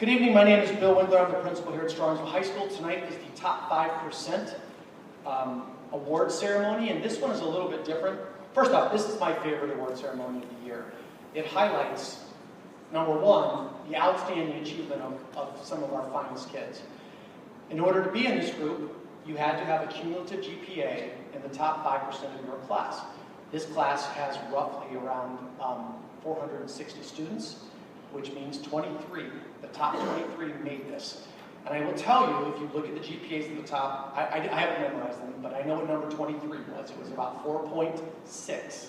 Good evening, my name is Bill Winkler. I'm the principal here at Strongsville High School. Tonight is the top 5% award ceremony, and this one is a little bit different. First off, this is my favorite award ceremony of the year. It highlights, number one, the outstanding achievement of some of our finest kids. In order to be in this group, you had to have a cumulative GPA in the top 5% of your class. This class has roughly around 460 students, which means 23, the top 23 made this. And I will tell you, if you look at the GPAs at the top, I haven't memorized them, but I know what number 23 was. It was about 4.6,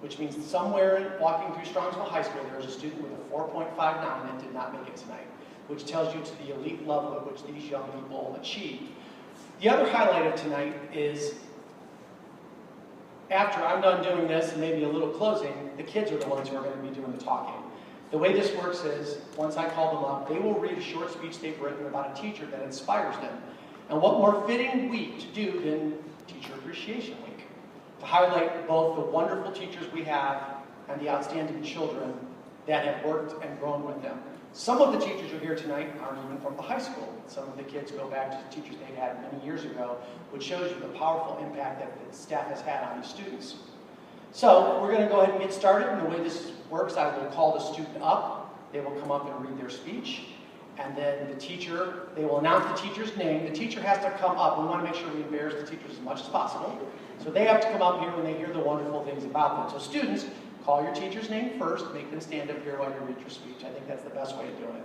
which means somewhere walking through Strongsville High School, there was a student with a 4.59 that did not make it tonight, which tells you to the elite level at which these young people achieved. The other highlight of tonight is, after I'm done doing this and maybe a little closing, the kids are the ones who are going to be doing the talking. The way this works is, once I call them up, they will read a short speech they've written about a teacher that inspires them. And what more fitting week to do than Teacher Appreciation Week? To highlight both the wonderful teachers we have and the outstanding children that have worked and grown with them. Some of the teachers who are here tonight aren't even from the high school. Some of the kids go back to the teachers they had many years ago, which shows you the powerful impact that the staff has had on these students. So we're going to go ahead and get started. And the way this works, I will call the student up. They will come up and read their speech. And then the teacher, they will announce the teacher's name. The teacher has to come up. We want to make sure we embarrass the teachers as much as possible. So they have to come up here when they hear the wonderful things about them. So students, call your teacher's name first. Make them stand up here while you read your speech. I think that's the best way of doing it.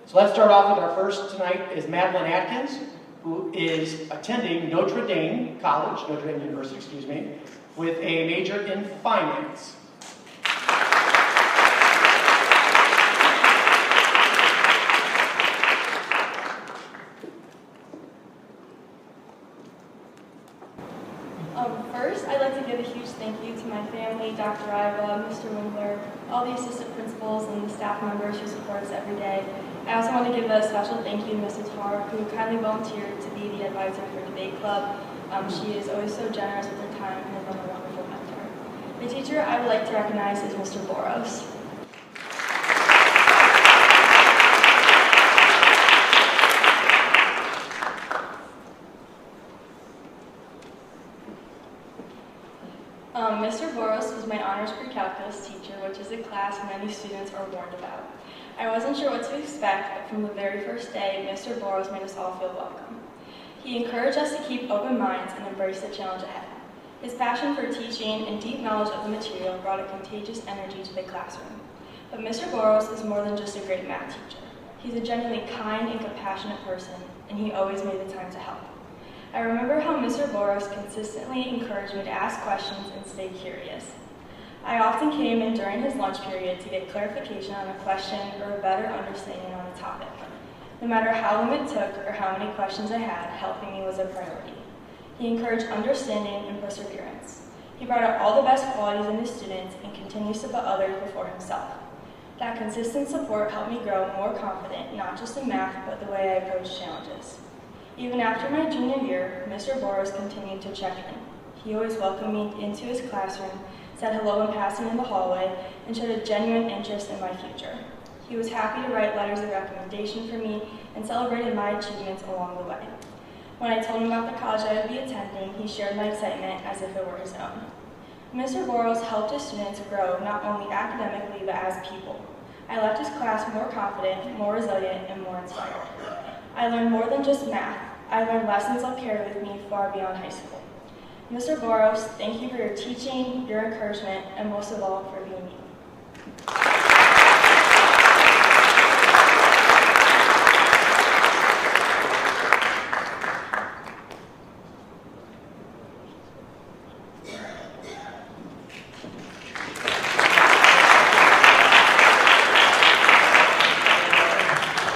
So let's start off with our first tonight is Madeline Atkins, who is attending Notre Dame College, Notre Dame University, excuse me, with a major in finance. First, I'd like to give a huge thank you to my family, Dr. Iva, Mr. Winkler, all the assistant principals and the staff members who support us every day. I also want to give a special thank you to Mrs. Tarr, who kindly volunteered to be the advisor for Debate Club. She is always so generous with her time and has been a wonderful mentor. The teacher I would like to recognize is Mr. Boros. Mr. Boros was my honors pre-calculus teacher, which is a class many students are warned about. I wasn't sure what to expect, but from the very first day, Mr. Boros made us all feel welcome. He encouraged us to keep open minds and embrace the challenge ahead. His passion for teaching and deep knowledge of the material brought a contagious energy to the classroom. But Mr. Boros is more than just a great math teacher. He's a genuinely kind and compassionate person, and he always made the time to help. I remember how Mr. Boros consistently encouraged me to ask questions and stay curious. I often came in during his lunch period to get clarification on a question or a better understanding on a topic. No matter how long it took or how many questions I had, helping me was a priority. He encouraged understanding and perseverance. He brought out all the best qualities in his students and continues to put others before himself. That consistent support helped me grow more confident, not just in math, but the way I approach challenges. Even after my junior year, Mr. Boros continued to check in. He always welcomed me into his classroom, said hello when passing in the hallway, and showed a genuine interest in my future. He was happy to write letters of recommendation for me and celebrated my achievements along the way. When I told him about the college I would be attending, he shared my excitement as if it were his own. Mr. Boros helped his students grow not only academically but as people. I left his class more confident, more resilient, and more inspired. I learned more than just math. I learned lessons I'll carry with me far beyond high school. Mr. Boros, thank you for your teaching, your encouragement, and most of all, for being you.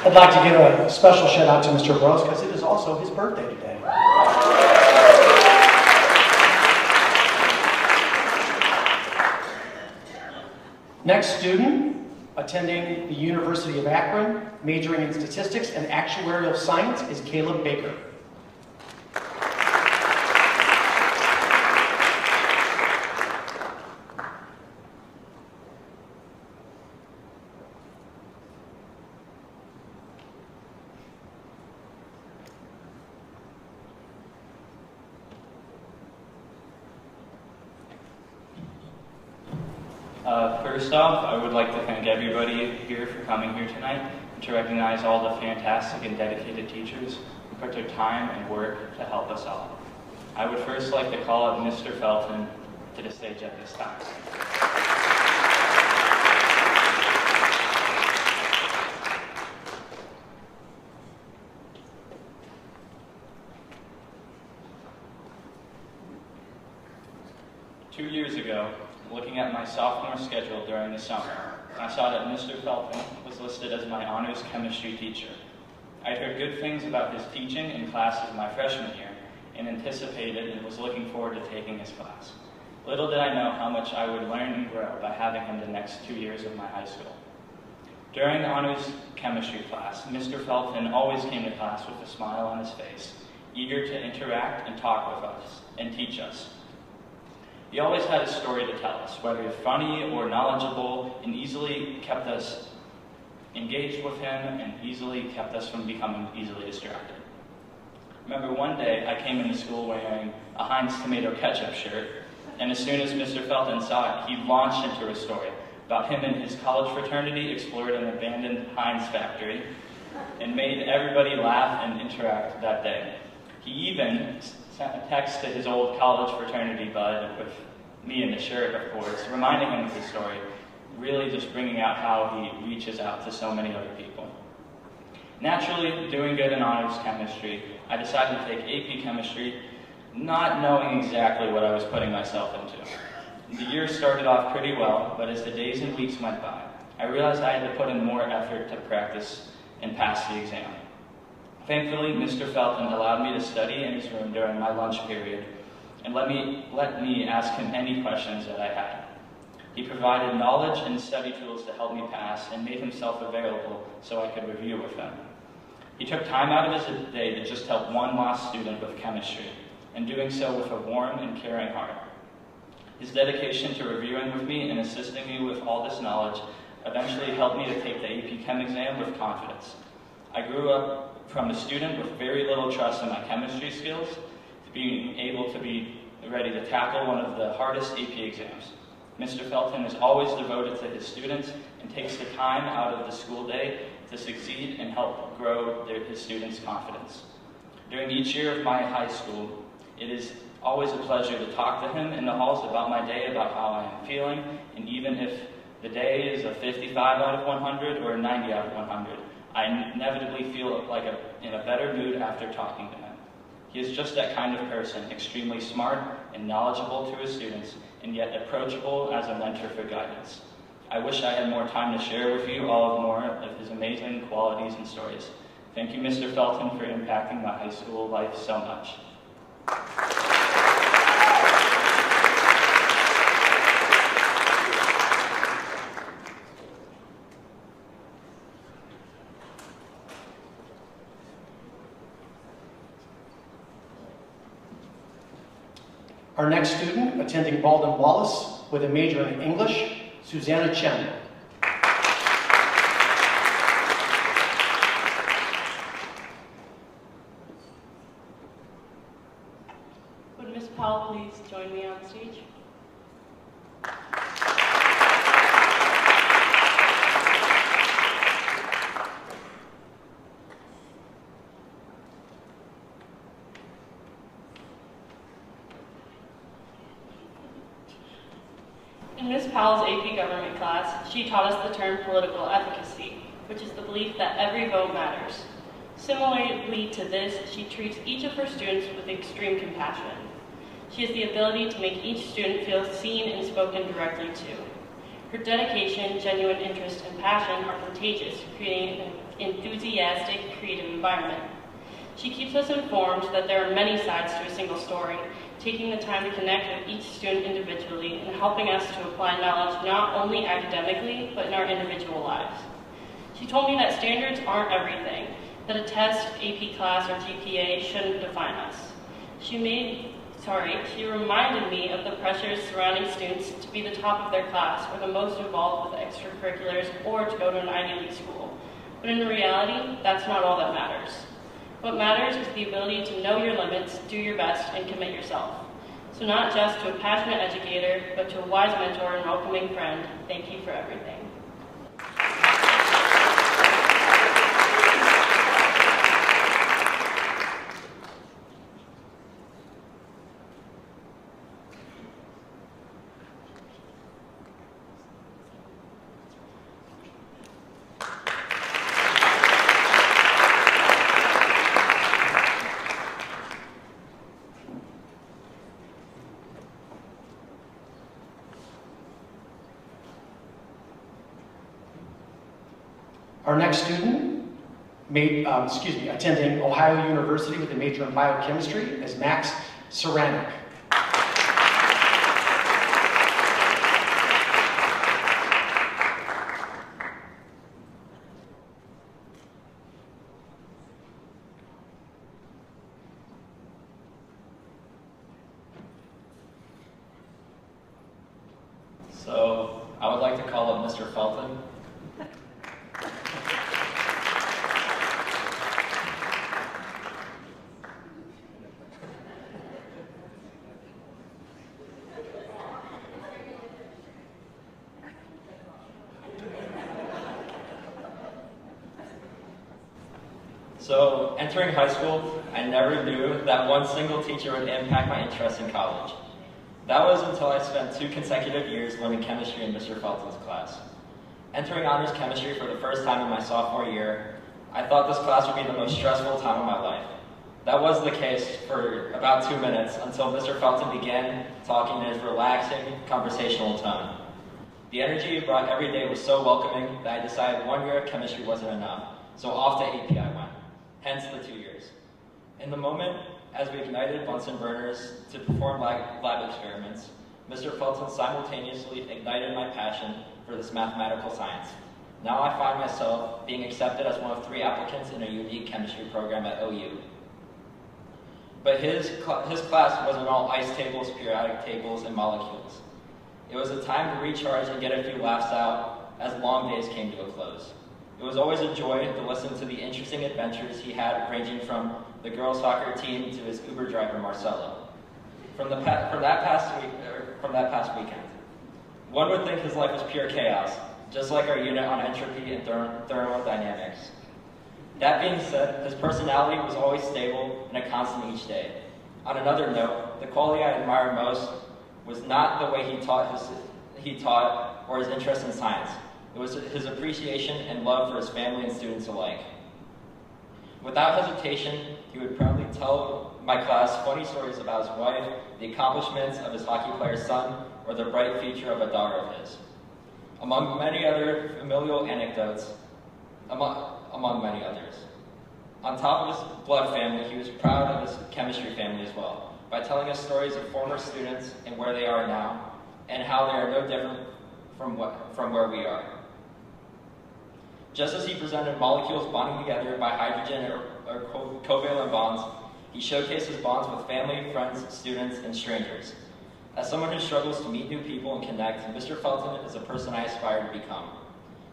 I'd like to give a special shout out to Mr. Boros because it is also his birthday today. Next student attending the University of Akron, majoring in statistics and actuarial science, is Caleb Baker. First off, I would like to thank everybody here for coming here tonight and to recognize all the fantastic and dedicated teachers who put their time and work to help us all. I would first like to call up Mr. Felton to the stage at this time. 2 years ago, looking at my sophomore schedule during the summer, I saw that Mr. Felton was listed as my honors chemistry teacher. I'd heard good things about his teaching in classes my freshman year and anticipated and was looking forward to taking his class. Little did I know how much I would learn and grow by having him the next 2 years of my high school. During the honors chemistry class, Mr. Felton always came to class with a smile on his face, eager to interact and talk with us and teach us. He always had a story to tell us, whether funny or knowledgeable, and easily kept us engaged with him and easily kept us from becoming easily distracted. Remember one day I came into school wearing a Heinz tomato ketchup shirt, and as soon as Mr. Felton saw it, he launched into a story about him and his college fraternity explored an abandoned Heinz factory and made everybody laugh and interact that day. He even sent a text to his old college fraternity bud, with me in the shirt, of course, reminding him of his story, really just bringing out how he reaches out to so many other people. Naturally, doing good in honors chemistry, I decided to take AP chemistry, not knowing exactly what I was putting myself into. The year started off pretty well, but as the days and weeks went by, I realized I had to put in more effort to practice and pass the exam. Thankfully, Mr. Felton allowed me to study in his room during my lunch period and let me ask him any questions that I had. He provided knowledge and study tools to help me pass and made himself available so I could review with him. He took time out of his day to just help one lost student with chemistry, and doing so with a warm and caring heart. His dedication to reviewing with me and assisting me with all this knowledge eventually helped me to take the AP Chem exam with confidence. I grew up from a student with very little trust in my chemistry skills to being able to be ready to tackle one of the hardest AP exams. Mr. Felton is always devoted to his students and takes the time out of the school day to succeed and help grow his students' confidence. During each year of my high school, it is always a pleasure to talk to him in the halls about my day, about how I am feeling, and even if the day is a 55 out of 100 or a 90 out of 100, I inevitably feel like in a better mood after talking to him. He is just that kind of person, extremely smart and knowledgeable to his students, and yet approachable as a mentor for guidance. I wish I had more time to share with you all of more of his amazing qualities and stories. Thank you, Mr. Felton, for impacting my high school life so much. Our next student, attending Baldwin Wallace with a major in English, Susanna Chen. Would Ms. Powell please join me on stage? In Ms. Powell's AP Government class, she taught us the term political efficacy, which is the belief that every vote matters. Similarly to this, she treats each of her students with extreme compassion. She has the ability to make each student feel seen and spoken directly to. Her dedication, genuine interest, and passion are contagious, creating an enthusiastic, creative environment. She keeps us informed that there are many sides to a single story, taking the time to connect with each student individually and helping us to apply knowledge not only academically, but in our individual lives. She told me that standards aren't everything, that a test, AP class, or GPA shouldn't define us. She reminded me of the pressures surrounding students to be the top of their class or the most involved with extracurriculars or to go to an Ivy League school. But in reality, that's not all that matters. What matters is the ability to know your limits, do your best, and commit yourself. So not just to a passionate educator, but to a wise mentor and welcoming friend, thank you for everything. Our next student, attending Ohio University with a major in biochemistry is Max Ceramic. So, I would like to call up Mr. Felton. So, entering high school, I never knew that one single teacher would impact my interest in college. That was until I spent 2 consecutive years learning chemistry in Mr. Felton's class. Entering honors chemistry for the first time in my sophomore year, I thought this class would be the most stressful time of my life. That was the case for about 2 minutes until Mr. Felton began talking in his relaxing, conversational tone. The energy he brought every day was so welcoming that I decided 1 year of chemistry wasn't enough, so off to AP I went, hence the 2 years. In the moment, as we ignited Bunsen burners to perform lab experiments, Mr. Felton simultaneously ignited my passion for this mathematical science. Now I find myself being accepted as one of 3 applicants in a unique chemistry program at OU. But his class wasn't all ice tables, periodic tables, and molecules. It was a time to recharge and get a few laughs out as long days came to a close. It was always a joy to listen to the interesting adventures he had, ranging from the girls' soccer team to his Uber driver Marcelo. From that past weekend, one would think his life was pure chaos, just like our unit on entropy and thermodynamics. That being said, his personality was always stable and a constant each day. On another note, the quality I admire most was not the way he taught or his interest in science. It was his appreciation and love for his family and students alike. Without hesitation, he would proudly tell my class funny stories about his wife, the accomplishments of his hockey player's son, or the bright future of a daughter of his. Among many other familial anecdotes, among many others. On top of his blood family, he was proud of his chemistry family as well, by telling us stories of former students and where they are now, and how they are no different from where we are. Just as he presented molecules bonding together by hydrogen or covalent bonds, he showcased his bonds with family, friends, students, and strangers. As someone who struggles to meet new people and connect, Mr. Felton is a person I aspire to become.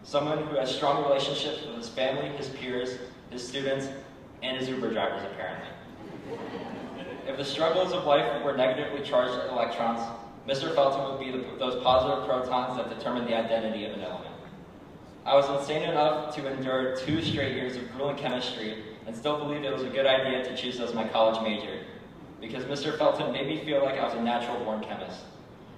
Someone who has strong relationships with his family, his peers, his students, and his Uber drivers, apparently. If the struggles of life were negatively charged electrons, Mr. Felton would be those positive protons that determine the identity of an element. I was insane enough to endure 2 straight years of grueling chemistry and still believed it was a good idea to choose as my college major, because Mr. Felton made me feel like I was a natural-born chemist.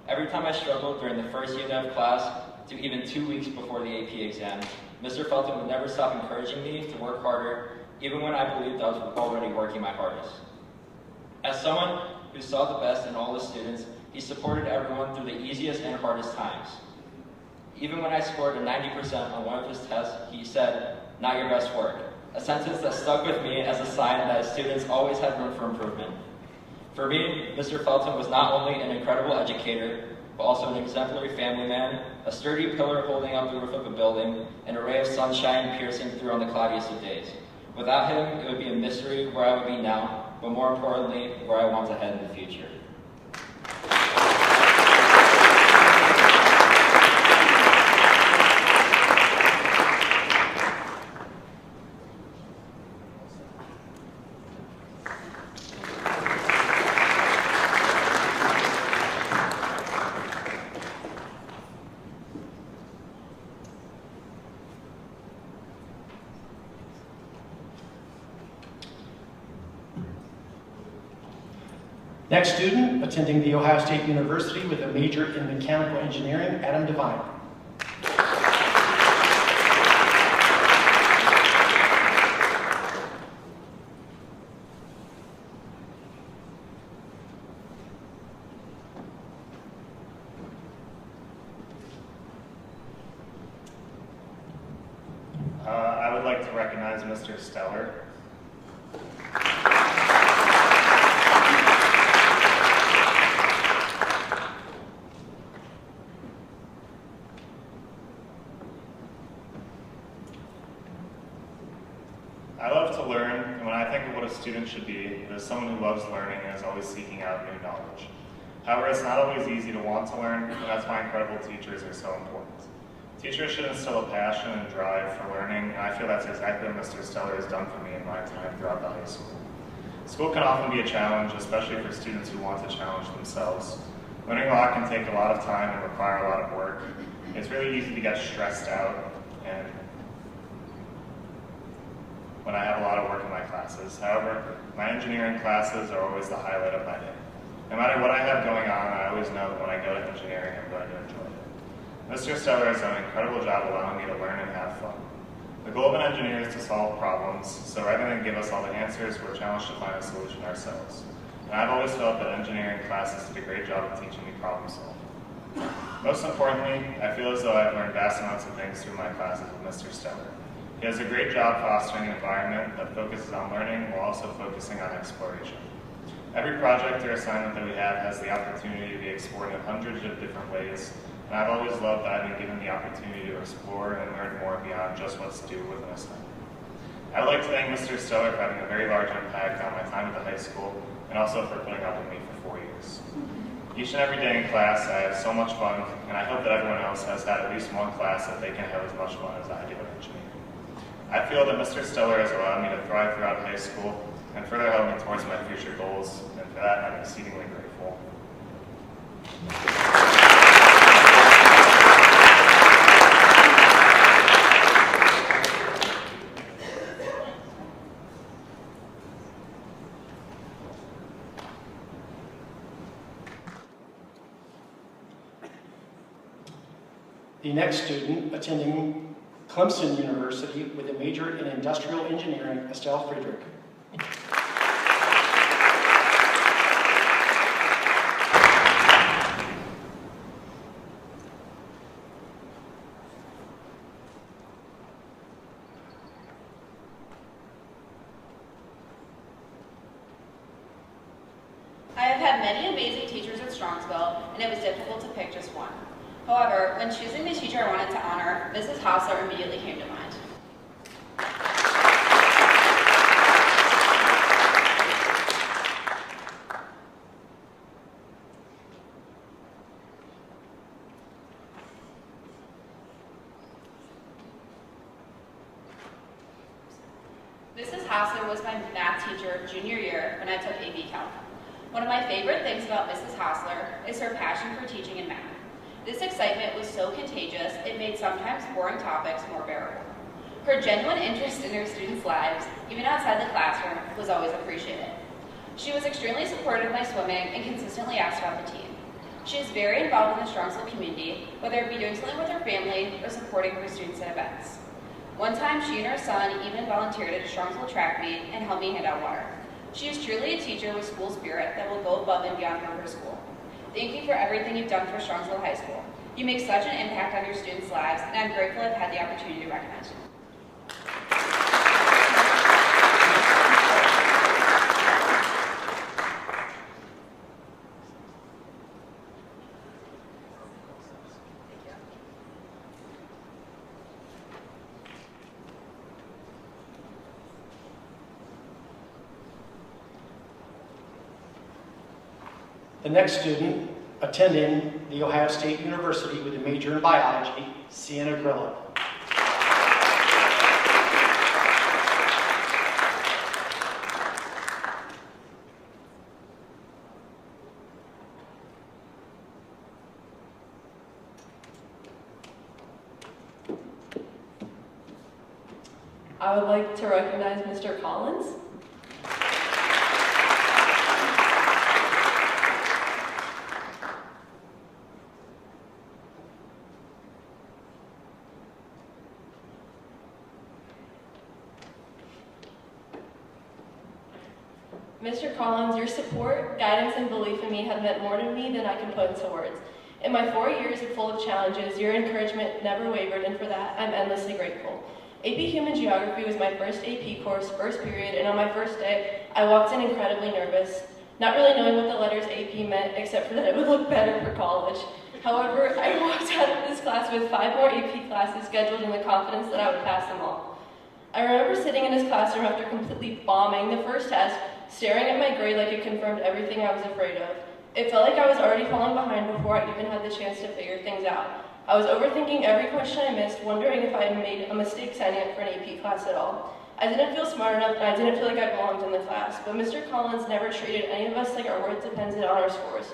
Every time I struggled during the first unit of class to even 2 weeks before the AP exam, Mr. Felton would never stop encouraging me to work harder, even when I believed I was already working my hardest. As someone who saw the best in all his students, he supported everyone through the easiest and hardest times. Even when I scored a 90% on one of his tests, he said, "Not your best work," a sentence that stuck with me as a sign that his students always had room for improvement. For me, Mr. Felton was not only an incredible educator, but also an exemplary family man, a sturdy pillar holding up the roof of a building, and a ray of sunshine piercing through on the cloudiest of days. Without him, it would be a mystery where I would be now, but more importantly, where I want to head in the future. Next student, attending The Ohio State University with a major in mechanical engineering, Adam Devine. I would like to recognize Mr. Stellar. I love to learn, and when I think of what a student should be, it is someone who loves learning and is always seeking out new knowledge. However, it's not always easy to want to learn, and that's why incredible teachers are so important. Teachers should instill a passion and drive for learning, and I feel that's exactly what Mr. Stellar has done for me in my time throughout the high school. School can often be a challenge, especially for students who want to challenge themselves. Learning a lot can take a lot of time and require a lot of work. It's really easy to get stressed out and when I have a lot of work in my classes. However, my engineering classes are always the highlight of my day. No matter what I have going on, I always know that when I go to engineering, I'm going to enjoy it. Mr. Stellar has done an incredible job allowing me to learn and have fun. The goal of an engineer is to solve problems, so rather than give us all the answers, we're challenged to find a solution ourselves. And I've always felt that engineering classes did a great job of teaching me problem solving. Most importantly, I feel as though I've learned vast amounts of things through my classes with Mr. Stellar. He does a great job fostering an environment that focuses on learning while also focusing on exploration. Every project or assignment that we have has the opportunity to be explored in hundreds of different ways, and I've always loved that I've been given the opportunity to explore and learn more beyond just what's to do with an assignment. I would like to thank Mr. Stellar for having a very large impact on my time at the high school, and also for putting up with me for 4 years. Each and every day in class, I have so much fun, and I hope that everyone else has had at least one class that they can have as much fun as I do at engineering. I feel that Mr. Stellar has allowed me to thrive throughout high school and further help me towards my future goals, and for that I'm exceedingly grateful. The next student, attending Clemson University with a major in industrial engineering, Estelle Friedrich. I have had many amazing teachers at Strongsville, and it was difficult to pick just one. However, when choosing the teacher I wanted to honor, Mrs. Hausler immediately came to mind. Mrs. Hausler was my math teacher junior year when I took AP Calc. One of my favorite things about Mrs. Hausler is her passion for teaching in math. This excitement was so contagious, it made sometimes boring topics more bearable. Her genuine interest in her students' lives, even outside the classroom, was always appreciated. She was extremely supportive of my swimming and consistently asked about the team. She is very involved in the Strongsville community, whether it be doing something with her family or supporting her students at events. One time, she and her son even volunteered at a Strongsville track meet and helped me hand out water. She is truly a teacher with school spirit that will go above and beyond for her school. Thank you for everything you've done for Strongsville High School. You make such an impact on your students' lives, and I'm grateful I've had the opportunity to recognize you. The next student, attending The Ohio State University with a major in biology, Sienna Grillo. I would like to recognize Mr. Collins. Mr. Collins, your support, guidance, and belief in me have meant more to me than I can put into words. In my 4 years full of challenges, your encouragement never wavered, and for that, I'm endlessly grateful. AP Human Geography was my first AP course, first period, and on my first day, I walked in incredibly nervous, not really knowing what the letters AP meant, except for that it would look better for college. However, I walked out of this class with 5 more AP classes scheduled in the confidence that I would pass them all. I remember sitting in his classroom after completely bombing the first test, staring at my grade like it confirmed everything I was afraid of. It felt like I was already falling behind before I even had the chance to figure things out. I was overthinking every question I missed, wondering if I had made a mistake signing up for an AP class at all. I didn't feel smart enough, and I didn't feel like I belonged in the class, but Mr. Collins never treated any of us like our worth depended on our scores.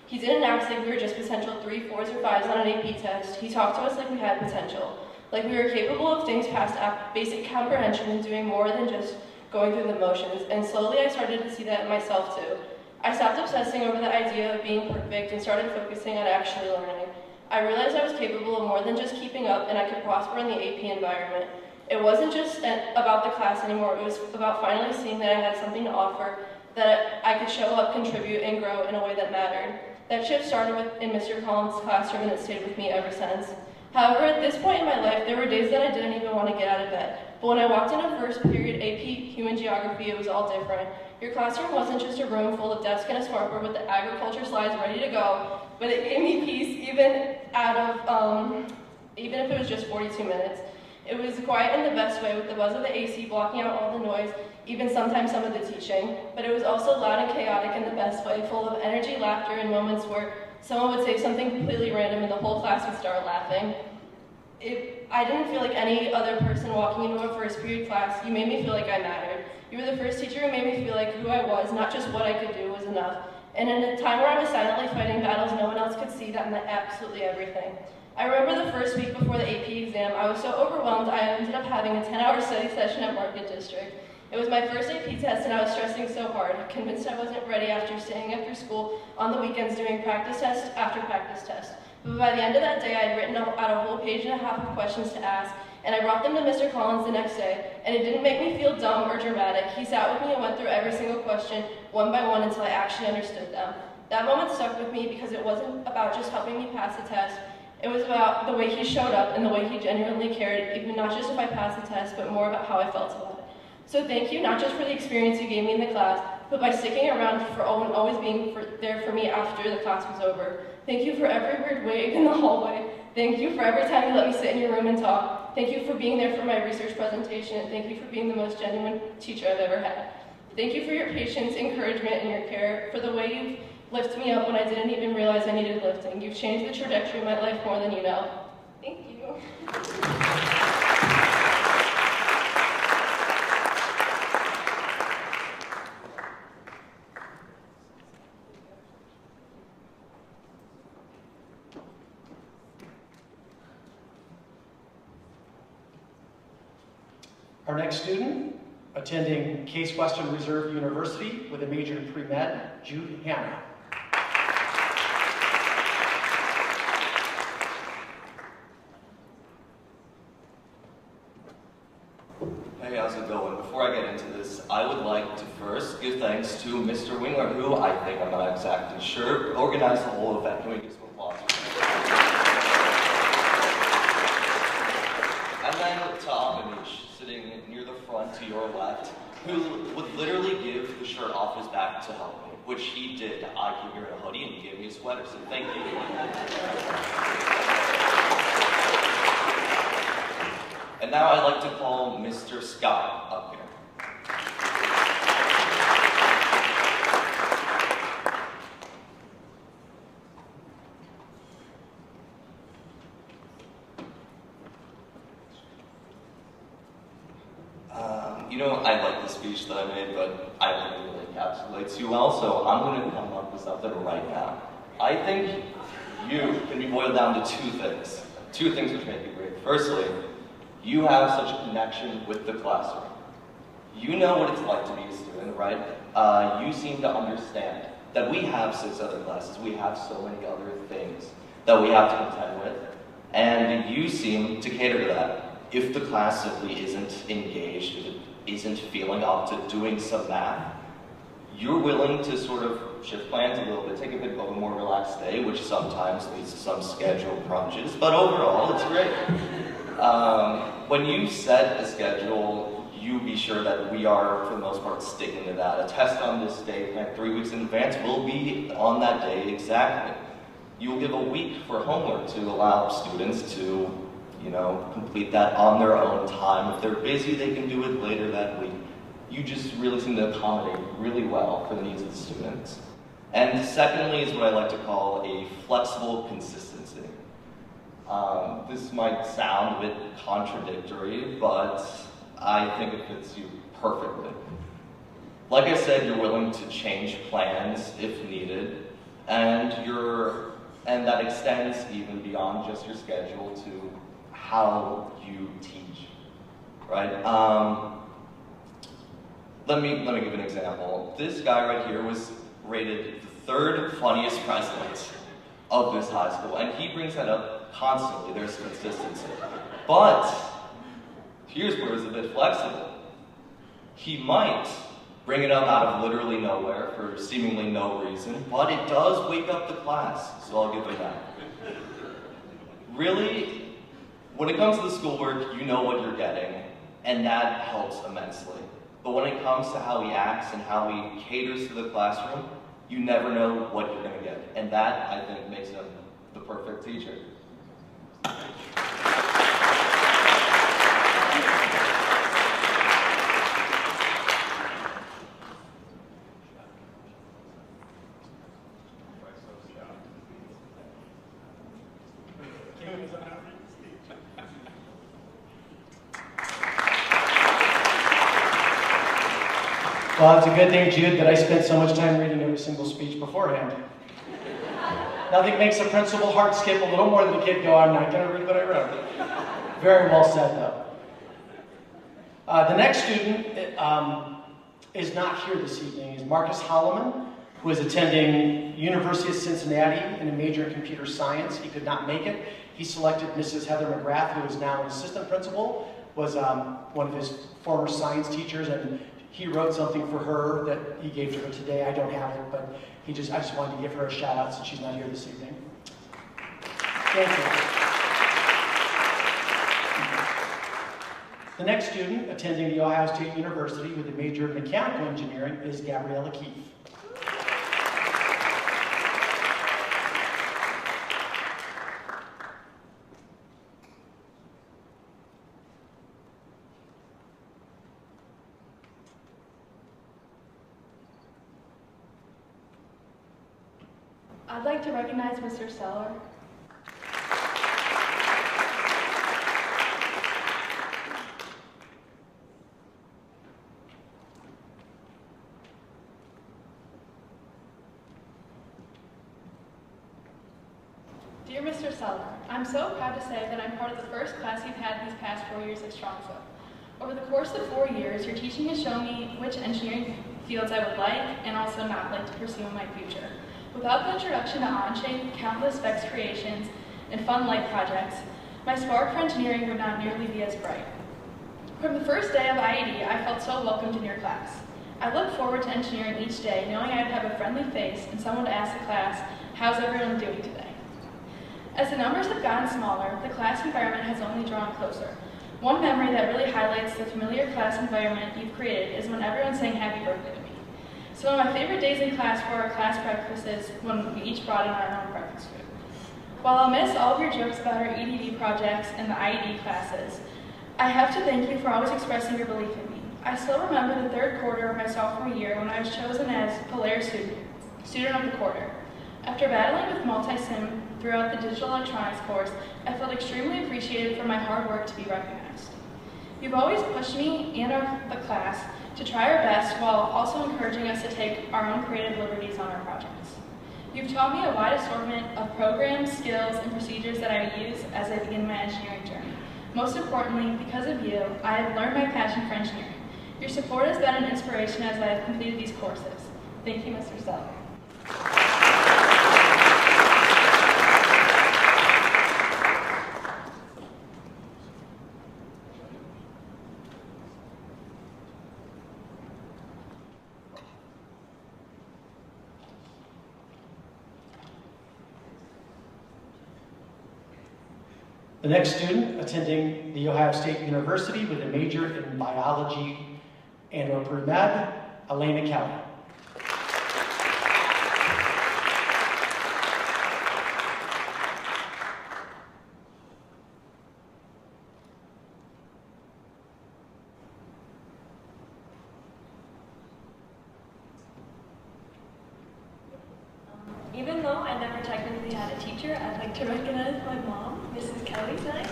He didn't act like we were just potential 3s, 4s, or 5s on an AP test. He talked to us like we had potential, like we were capable of things past basic comprehension and doing more than just going through the motions, and slowly I started to see that in myself too. I stopped obsessing over the idea of being perfect and started focusing on actually learning. I realized I was capable of more than just keeping up, and I could prosper in the AP environment. It wasn't just about the class anymore, it was about finally seeing that I had something to offer, that I could show up, contribute, and grow in a way that mattered. That shift started in Mr. Collins' classroom, and it stayed with me ever since. However, at this point in my life, there were days that I didn't even want to get out of bed. But when I walked into first period AP Human Geography, it was all different. Your classroom wasn't just a room full of desks and a smartboard with the agriculture slides ready to go, but it gave me peace even if it was just 42 minutes. It was quiet in the best way, with the buzz of the AC blocking out all the noise, even sometimes some of the teaching. But it was also loud and chaotic in the best way, full of energy, laughter, and moments where someone would say something completely random and the whole class would start laughing. I didn't feel like any other person walking into a first period class. You made me feel like I mattered. You were the first teacher who made me feel like who I was, not just what I could do, was enough. And in a time where I was silently fighting battles no one else could see, that meant absolutely everything. I remember the first week before the AP exam, I was so overwhelmed I ended up having a 10-hour study session at Market District. It was my first AP test and I was stressing so hard, convinced I wasn't ready after staying after school on the weekends doing practice test after practice test. But by the end of that day, I had written out a whole page and a half of questions to ask, and I brought them to Mr. Collins the next day, and it didn't make me feel dumb or dramatic. He sat with me and went through every single question, one by one, until I actually understood them. That moment stuck with me because it wasn't about just helping me pass the test. It was about the way he showed up and the way he genuinely cared, even not just if I passed the test, but more about how I felt about it. So thank you, not just for the experience you gave me in the class, but by sticking around for always being there for me after the class was over. Thank you for every weird wave in the hallway. Thank you for every time you let me sit in your room and talk. Thank you for being there for my research presentation, and thank you for being the most genuine teacher I've ever had. Thank you for your patience, encouragement, and your care, for the way you've lifted me up when I didn't even realize I needed lifting. You've changed the trajectory of my life more than you know. Thank you. Our next student, attending Case Western Reserve University with a major in pre-med, Jude Hanna. Hey, how's it going? Before I get into this, I would like to first give thanks to Mr. Wingler, who I think, I'm not exactly sure, organized the whole event. Can we give some applause? And then to Amish, sitting near the front to your left, who would literally give the shirt off his back to help me, which he did. I came here in a hoodie and he gave me a sweater, so thank you. And now I'd like to call Mr. Scott up here. You know, I like the speech that I made, but I don't think it really encapsulates you well, so I'm going to come up with something right now. I think you can be boiled down to two things. Two things which make you great. Firstly, you have such a connection with the classroom. You know what it's like to be a student, right? You seem to understand that we have 6 other classes. We have so many other things that we have to contend with. And you seem to cater to that. If the class simply isn't engaged, if it isn't feeling up to doing some math, you're willing to sort of shift plans a little bit, take a bit of a more relaxed day, which sometimes leads to some schedule crunches, but overall, it's great. When you set a schedule, you be sure that we are, for the most part, sticking to that. A test on this day, planned 3 weeks in advance, will be on that day exactly. You will give a week for homework to allow students to, complete that on their own time. If they're busy, they can do it later that week. You just really seem to accommodate really well for the needs of the students. And secondly is what I like to call a flexible consistency. This might sound a bit contradictory, but I think it fits you perfectly. Like I said, you're willing to change plans if needed, and that extends even beyond just your schedule to how you teach, right? Let me give an example. This guy right here was rated the 3rd funniest president of this high school, and he brings that up constantly. There's consistency. But here's where it's a bit flexible. He might bring it up out of literally nowhere for seemingly no reason, but it does wake up the class, so I'll give him that. Really, when it comes to the schoolwork, you know what you're getting, and that helps immensely. But when it comes to how he acts and how he caters to the classroom, you never know what you're going to get. And that, I think, makes him the perfect teacher. Well, it's a good thing, Jude, that I spent so much time reading every single speech beforehand. Nothing makes a principal heart skip a little more than a kid go, I'm not going to read what I wrote. Very well said, though. The next student is not here this evening. Is Marcus Holloman, who is attending University of Cincinnati in a major in computer science. He could not make it. He selected Mrs. Heather McGrath, who is now an assistant principal, was one of his former science teachers, and he wrote something for her that he gave to her today. I don't have it, but I just wanted to give her a shout out since she's not here this evening. Thank you. The next student attending The Ohio State University with a major in mechanical engineering is Gabriella Keefe. I'd like to recognize Mr. Seller. Dear Mr. Seller, I'm so proud to say that I'm part of the first class you've had these past 4 years at Strongfoot. Over the course of 4 years, your teaching has shown me which engineering fields I would like and also not like to pursue in my future. Without the introduction to Onshape, countless Vex creations, and fun light projects, my spark for engineering would not nearly be as bright. From the first day of IED, I felt so welcomed in your class. I look forward to engineering each day, knowing I would have a friendly face and someone to ask the class, how's everyone doing today? As the numbers have gotten smaller, the class environment has only drawn closer. One memory that really highlights the familiar class environment you've created is when everyone sang happy birthday to me. So one of my favorite days in class were our class breakfasts is when we each brought in our own breakfast food. While I'll miss all of your jokes about our EDD projects and the IED classes, I have to thank you for always expressing your belief in me. I still remember the third quarter of my sophomore year when I was chosen as Polaris student of the quarter. After battling with multi-sim throughout the digital electronics course, I felt extremely appreciated for my hard work to be recognized. You've always pushed me and the class to try our best while also encouraging us to take our own creative liberties on our projects. You've taught me a wide assortment of programs, skills, and procedures that I use as I begin my engineering journey. Most importantly, because of you, I have learned my passion for engineering. Your support has been an inspiration as I have completed these courses. Thank you, Mr. Seller. The next student attending The Ohio State University with a major in biology and/or pre-med, Elena Kelly. Even though I never technically had a teacher, I'd like to recognize my mom, Mrs. Kelly, tonight.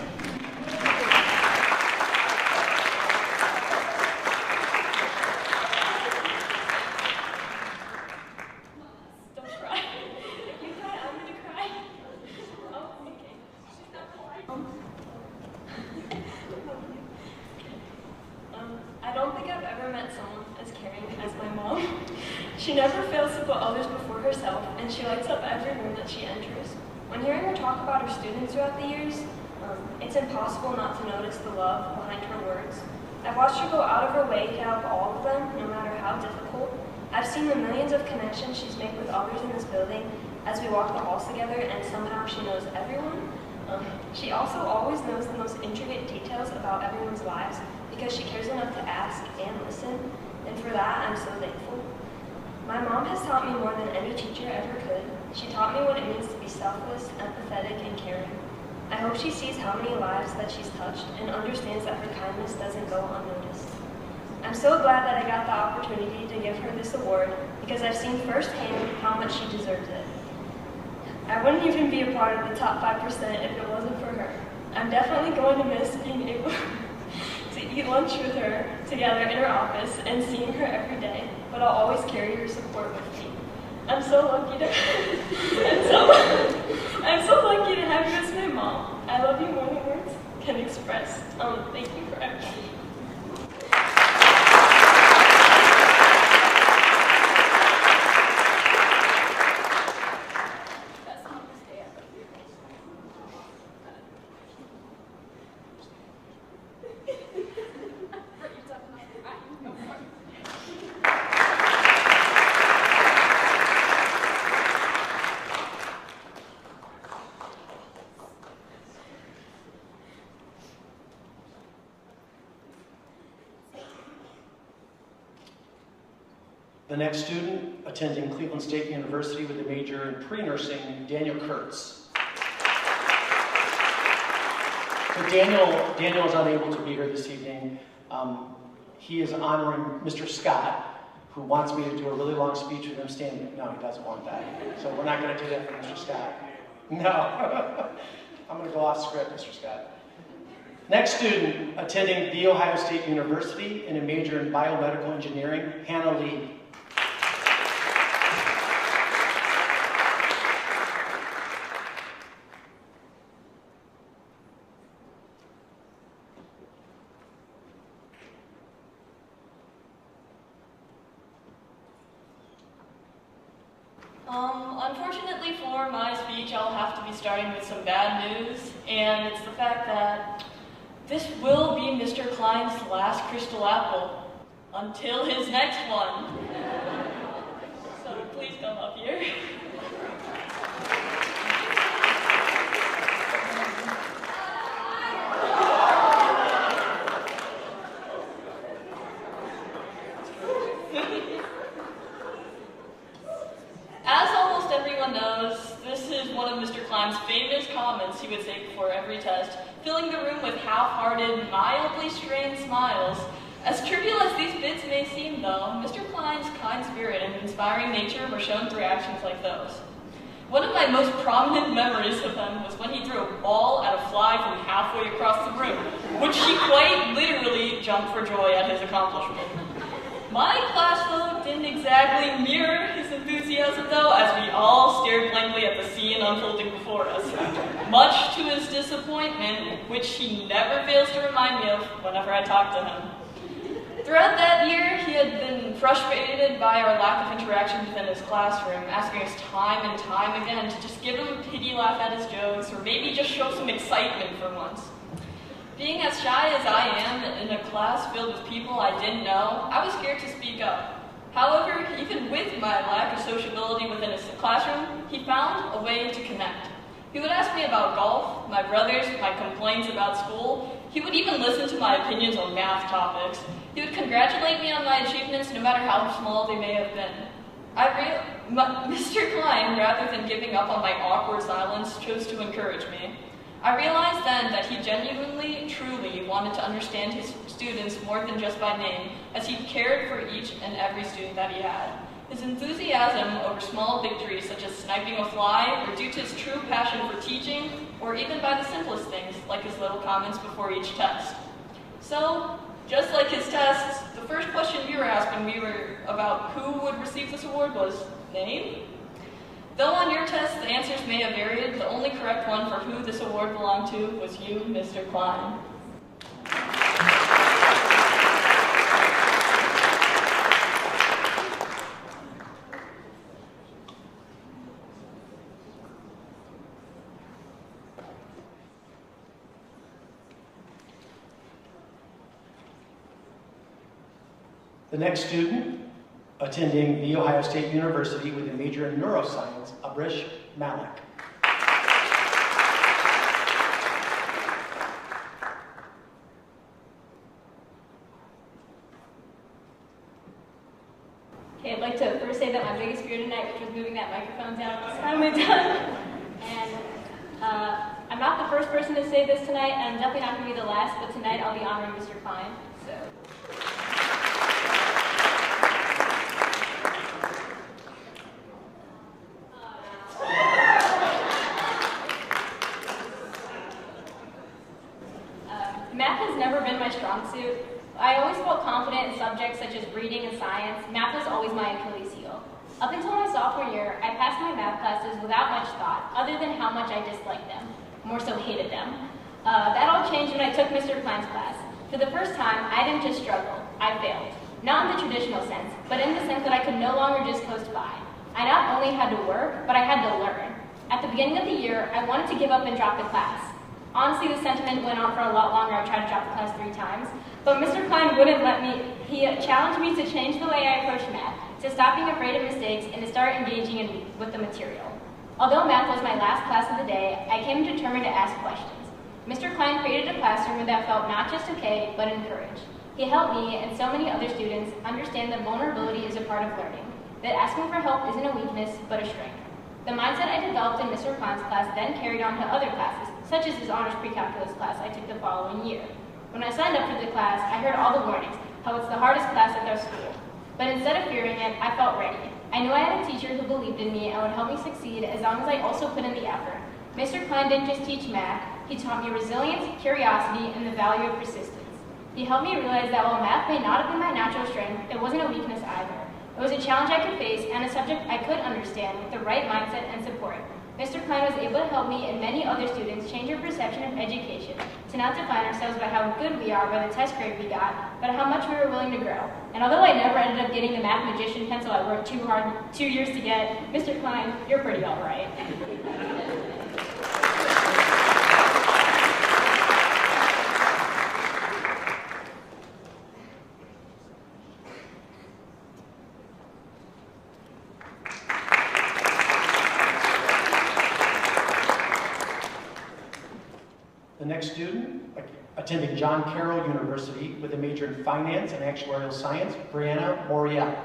Don't cry. If you cry, I'm gonna cry. Oh, okay. She's not crying. I don't think I've ever met someone as caring as my mom. She never fails to put others before herself, and she lights up every room that she enters. When hearing her talk about her students throughout the years, it's impossible not to notice the love behind her words. I've watched her go out of her way to help all of them, no matter how difficult. I've seen the millions of connections she's made with others in this building as we walk the halls together, and somehow she knows everyone. She also always knows the most intricate details about everyone's lives because she cares enough to ask and listen, and for that, I'm so thankful. My mom has taught me more than any teacher ever could. She taught me what it means to be selfless, empathetic, and caring. I hope she sees how many lives that she's touched and understands that her kindness doesn't go unnoticed. I'm so glad that I got the opportunity to give her this award because I've seen firsthand how much she deserves it. I wouldn't even be a part of the top 5% if it wasn't for her. I'm definitely going to miss being able to eat lunch with her together in her office and seeing her every day, but I'll always carry her support with me. I'm so lucky to I'm so lucky to have you as my mom. I love you more than words can express. Thank you for everything. The next student attending Cleveland State University with a major in pre-nursing, Daniel Kurtz. So Daniel is unable to be here this evening. He is honoring Mr. Scott, who wants me to do a really long speech with him standing. No, he doesn't want that. So we're not going to do that for Mr. Scott. No. I'm going to go off script, Mr. Scott. Next student attending The Ohio State University in a major in biomedical engineering, Hannah Lee. Unfortunately for my speech, I'll have to be starting with some bad news, and it's the fact that this will be Mr. Klein's last Crystal Apple until his next one. So please come up here. As almost everyone knows, this is one of Mr. Klein's famous comments he would say before every test, filling the room with half-hearted, mildly strained smiles. As trivial as these bits may seem, though, Mr. Klein's kind spirit and inspiring nature were shown through actions like those. One of my most prominent memories of him was when he threw a ball at a fly from halfway across the room, which he quite literally jumped for joy at his accomplishment. My class, though, didn't exactly mirror his enthusiasm, though, as we all stared blankly at the scene unfolding before us, much to his disappointment, which he never fails to remind me of whenever I talk to him. Throughout that year, he had been frustrated by our lack of interaction within his classroom, asking us time and time again to just give him a pity laugh at his jokes, or maybe just show some excitement for once. Being as shy as I am in a class filled with people I didn't know, I was scared to speak up. However, even with my lack of sociability within his classroom, he found a way to connect. He would ask me about golf, my brothers, my complaints about school. He would even listen to my opinions on math topics. He would congratulate me on my achievements, no matter how small they may have been. Mr. Klein, rather than giving up on my awkward silence, chose to encourage me. I realized then that he genuinely, truly wanted to understand his students more than just by name, as he cared for each and every student that he had. His enthusiasm over small victories such as sniping a fly were due to his true passion for teaching, or even by the simplest things, like his little comments before each test. So, just like his tests, the first question we were asked when we were about who would receive this award was, name? Though on your test the answers may have varied, the only correct one for who this award belonged to was you, Mr. Klein. The next student attending The Ohio State University with a major in neuroscience, Abrish Malik. Okay, I'd like to first say that my biggest fear tonight, which was moving that microphone down, is finally done. And I'm not the first person to say this tonight, and I'm definitely not going to be the last, but tonight I'll be honoring Mr. Klein. So. Math has never been my strong suit. I always felt confident in subjects such as reading and science. Math was always my Achilles heel. Up until my sophomore year, I passed my math classes without much thought, other than how much I disliked them, more so hated them. That all changed when I took Mr. Klein's class. For the first time, I didn't just struggle, I failed. Not in the traditional sense, but in the sense that I could no longer just coast by. I not only had to work, but I had to learn. At the beginning of the year, I wanted to give up and drop the class. Honestly, the sentiment went on for a lot longer. I tried to drop the class 3 times. But Mr. Klein wouldn't let me. He challenged me to change the way I approach math, to stop being afraid of mistakes, and to start engaging with the material. Although math was my last class of the day, I came determined to ask questions. Mr. Klein created a classroom that felt not just okay, but encouraged. He helped me and so many other students understand that vulnerability is a part of learning, that asking for help isn't a weakness, but a strength. The mindset I developed in Mr. Klein's class then carried on to other classes, such as his honors pre-calculus class I took the following year. When I signed up for the class, I heard all the warnings, how it's the hardest class at their school. But instead of fearing it, I felt ready. I knew I had a teacher who believed in me and would help me succeed as long as I also put in the effort. Mr. Klein didn't just teach math, he taught me resilience, curiosity, and the value of persistence. He helped me realize that while math may not have been my natural strength, it wasn't a weakness either. It was a challenge I could face and a subject I could understand with the right mindset and support. Mr. Klein was able to help me and many other students change our perception of education, to not define ourselves by how good we are by the test grade we got, but how much we were willing to grow. And although I never ended up getting the math magician pencil I worked too hard 2 years to get, Mr. Klein, you're pretty all right. The next student, attending John Carroll University with a major in finance and actuarial science, Brianna Moriel.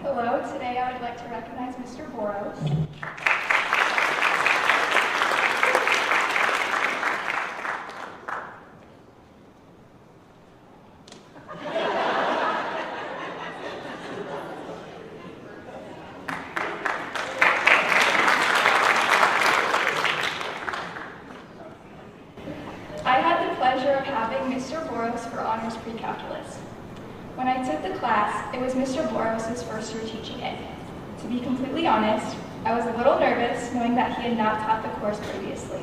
Hello, today I would like to recognize Mr. Boros. I had the pleasure of having Mr. Boros for honors pre-calculus. When I took the class, it was Mr. Boros' first year teaching it. To be completely honest, I was a little nervous knowing that he had not taught the course previously.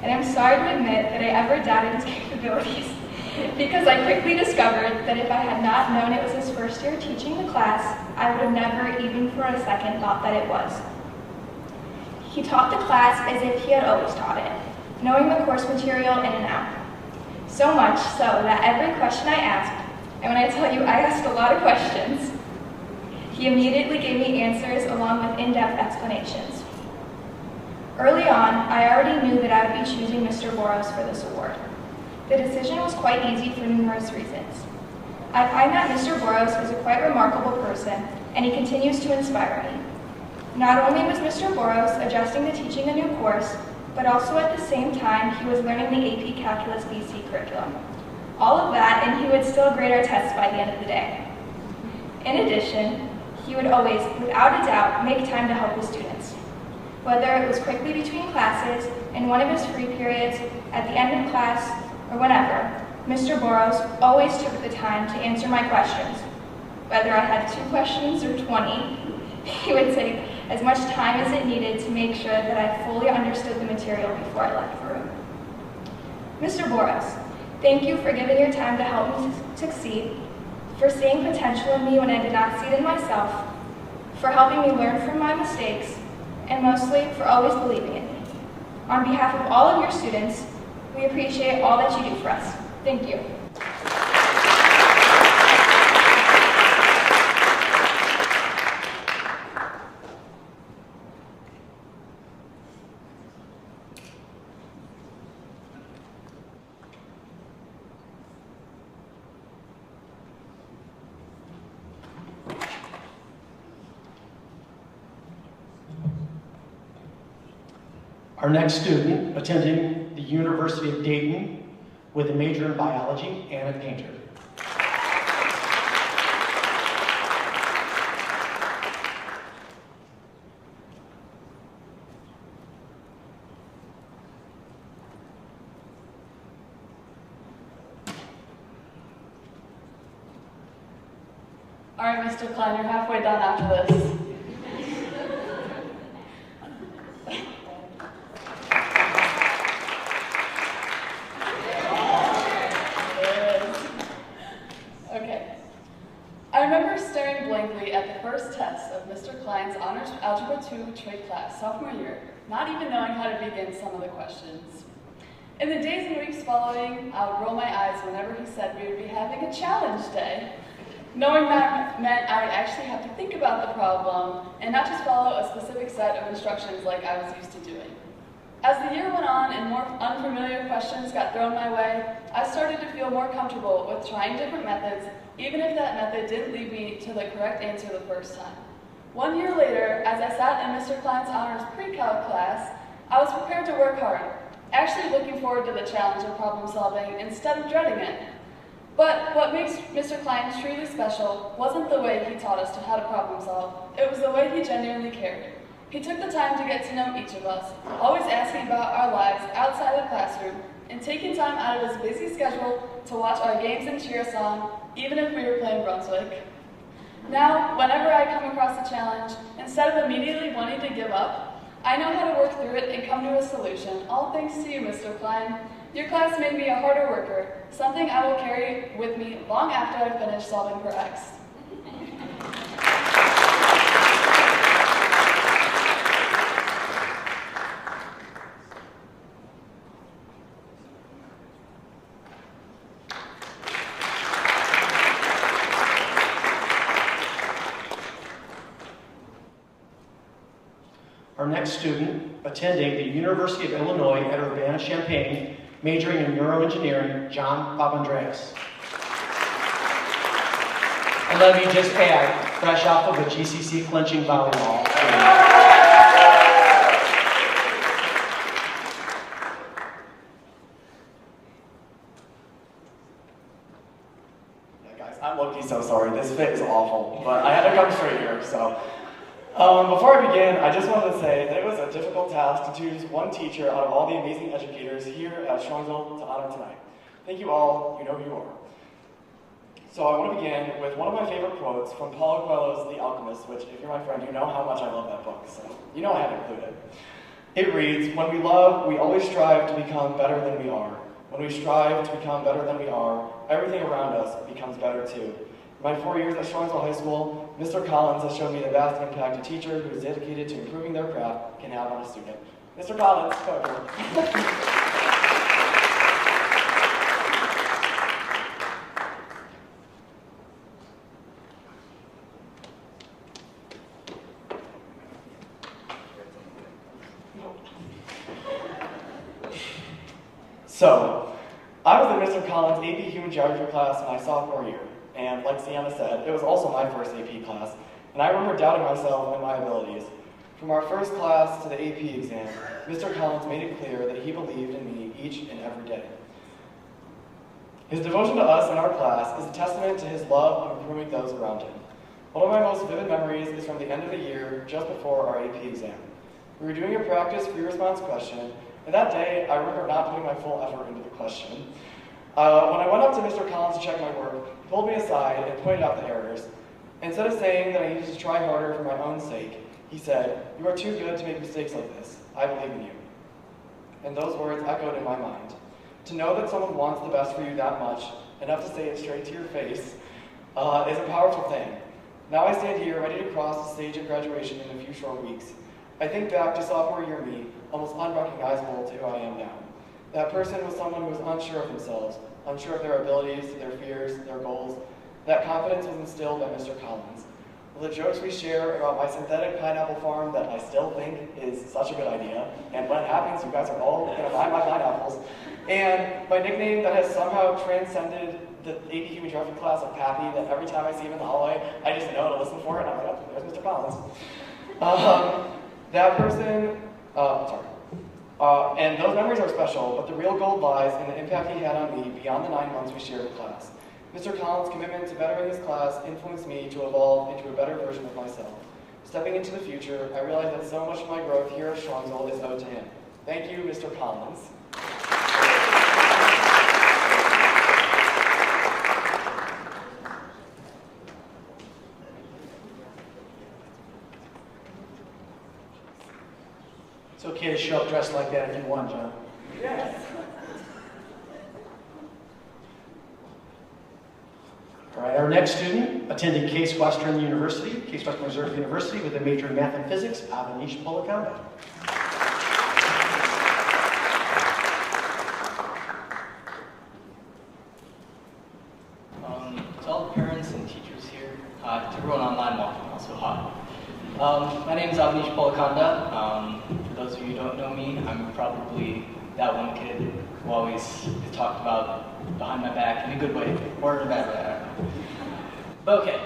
And I'm sorry to admit that I ever doubted his capabilities. because I quickly discovered that if I had not known it was his first year teaching the class, I would have never even for a second thought that it was. He taught the class as if he had always taught it, knowing the course material in and out. So much so that every question I asked, and when I tell you I asked a lot of questions, he immediately gave me answers along with in-depth explanations. Early on, I already knew that I would be choosing Mr. Boros for this award. The decision was quite easy for numerous reasons. I find that Mr. Boros is a quite remarkable person, and he continues to inspire me. Not only was Mr. Boros adjusting to teaching a new course, but also at the same time, he was learning the AP Calculus BC curriculum. All of that, and he would still grade our tests by the end of the day. In addition, he would always, without a doubt, make time to help his students. Whether it was quickly between classes, in one of his free periods, at the end of class, or whenever, Mr. Boros always took the time to answer my questions. Whether I had 2 questions or 20, he would take as much time as it needed to make sure that I fully understood the material before I left the room. Mr. Boros, thank you for giving your time to help me succeed, for seeing potential in me when I did not see it in myself, for helping me learn from my mistakes, and mostly for always believing in me. On behalf of all of your students, we appreciate all that you do for us. Thank you. Our next student, attending the University of Dayton with a major in biology, Anna Painter. All right, Mr. Klein, you're halfway done after this. Okay. I remember staring blankly at the first test of Mr. Klein's Honors Algebra 2 trade class sophomore year, not even knowing how to begin some of the questions. In the days and weeks following, I would roll my eyes whenever he said we would be having a challenge day, knowing that meant I would actually have to think about the problem and not just follow a specific set of instructions like I was used to doing. As the year went on and more unfamiliar questions got thrown my way, I started to feel more comfortable with trying different methods, even if that method didn't lead me to the correct answer the first time. 1 year later, as I sat in Mr. Klein's Honors Pre-Calc class, I was prepared to work hard, actually looking forward to the challenge of problem solving instead of dreading it. But what makes Mr. Klein truly special wasn't the way he taught us how to problem solve, it was the way he genuinely cared. He took the time to get to know each of us, always asking about our lives outside the classroom, and taking time out of his busy schedule to watch our games and cheer us on, even if we were playing Brunswick. Now, whenever I come across a challenge, instead of immediately wanting to give up, I know how to work through it and come to a solution, all thanks to you, Mr. Klein. Your class made me a harder worker, something I will carry with me long after I finish solving for X. Our next student, attending the University of Illinois at Urbana-Champaign, majoring in neuroengineering, John Papandreas. And let me just add, fresh off of a GCC clinching volleyball. Yeah, guys, I'm low-key so sorry. This fit is awful, but I had to come straight here, so. Before I begin, I just wanted to say that it was a difficult task to choose one teacher out of all the amazing educators here at Strongsville to honor tonight. Thank you all, you know who you are. So I want to begin with one of my favorite quotes from Paulo Coelho's The Alchemist, which if you're my friend, you know how much I love that book, so you know I had to include it. It reads, "When we love, we always strive to become better than we are. When we strive to become better than we are, everything around us becomes better too. In my 4 years at Strongsville High School, Mr. Collins has shown me the vast impact a teacher who is dedicated to improving their craft can have on a student. Mr. Collins, come over. So, I was in Mr. Collins' AP Human Geography class my sophomore year, and like Sienna said, it was also my first AP class, and I remember doubting myself and my abilities. From our first class to the AP exam, Mr. Collins made it clear that he believed in me each and every day. His devotion to us in our class is a testament to his love of improving those around him. One of my most vivid memories is from the end of the year, just before our AP exam. We were doing a practice free response question, and that day, I remember not putting my full effort into the question. When I went up to Mr. Collins to check my work, he pulled me aside and pointed out the errors. Instead of saying that I needed to try harder for my own sake, he said, "You are too good to make mistakes like this. I believe in you." And those words echoed in my mind. To know that someone wants the best for you that much, enough to say it straight to your face, is a powerful thing. Now I stand here ready to cross the stage of graduation in a few short weeks. I think back to sophomore year me, almost unrecognizable to who I am now. That person was someone who was unsure of themselves, unsure of their abilities, their fears, their goals. That confidence was instilled by Mr. Collins. The jokes we share about my synthetic pineapple farm that I still think is such a good idea, and when it happens, you guys are all going to buy my pineapples. And my nickname that has somehow transcended the AP Human Geography class of Pappy, that every time I see him in the hallway, I just know to listen for it, and I'm like, oh, there's Mr. Collins. That person, and those memories are special, but the real gold lies in the impact he had on me beyond the 9 months we shared in class. Mr. Collins' commitment to bettering his class influenced me to evolve into a better version of myself. Stepping into the future, I realized that so much of my growth here at Strongsville is owed to him. Thank you, Mr. Collins. It's okay to show up dressed like that if you want, John. Yes. All right, our next student attending Case Western University, Case Western Reserve University with a major in math and physics, Avanish Polakonda. To all the parents and teachers here, to everyone online watching also, hi. My name is Avanish Polakonda. For those of you who don't know me, I'm probably that one kid who always is talked about behind my back in a good way, or in a bad way, I don't know. But okay,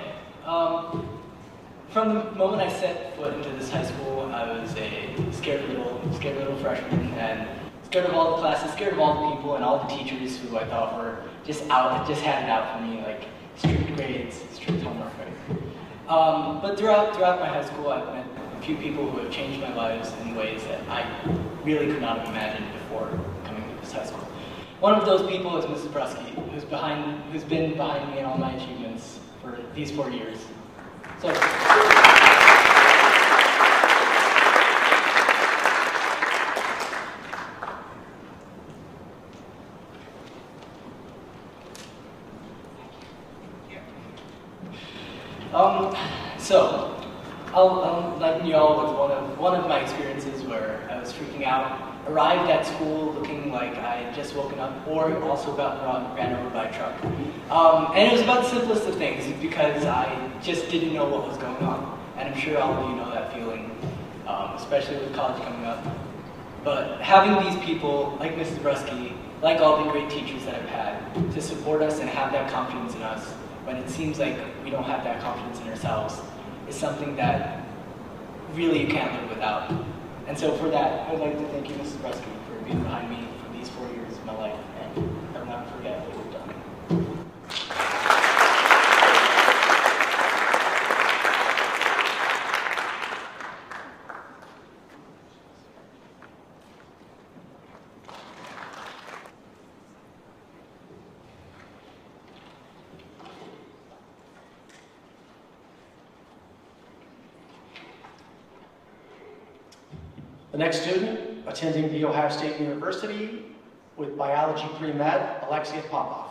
from the moment I set foot into this high school, I was a scared little freshman, and scared of all the classes, scared of all the people, and all the teachers who I thought were just had it out for me, like strict grades, strict homework. But throughout my high school, I've met a few people who have changed my lives in ways that I really could not have imagined before coming to this high school. One of those people is Mrs. Brusky, who's been behind me in all my achievements for these 4 years. So. I'll enlighten you all with one of my experiences where I was freaking out, arrived at school looking like I had just woken up, or also got ran over by a truck. And it was about the simplest of things, because I just didn't know what was going on. And I'm sure all of you know that feeling, especially with college coming up. But having these people, like Mrs. Brusky, like all the great teachers that I've had, to support us and have that confidence in us, when it seems like we don't have that confidence in ourselves, is something that really you can't live without. And so for that, I'd like to thank you, Mrs. Brusky, for being behind me for these 4 years of my life, and I will not forget what you've done. The next student attending The Ohio State University, With biology pre-med, Alexia Popov.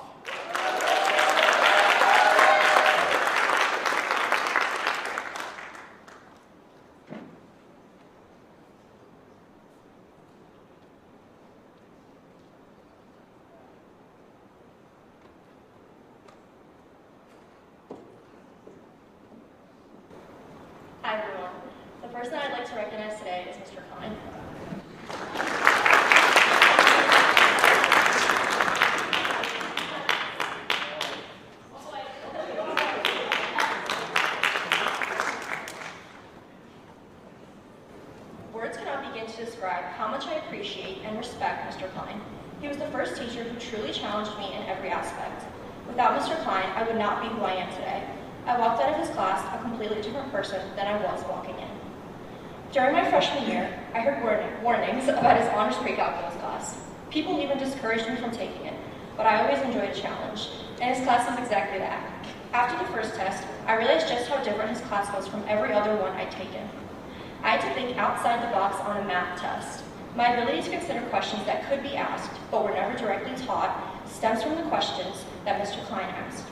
Hi everyone. The person I'd like to recognize today is Mr. Klein. Words cannot begin to describe how much I appreciate and respect Mr. Klein. He was the first teacher who truly challenged me in every aspect. Without Mr. Klein, I would not be who I am today. I walked out of his class a completely different person than I was walking in. During my freshman year, I heard warnings about his honors pre-calculus class. People even discouraged me from taking it, but I always enjoyed a challenge, and his class was exactly that. After the first test, I realized just how different his class was from every other one I'd taken. I had to think outside the box on a math test. My ability to consider questions that could be asked, but were never directly taught, stems from the questions that Mr. Klein asked.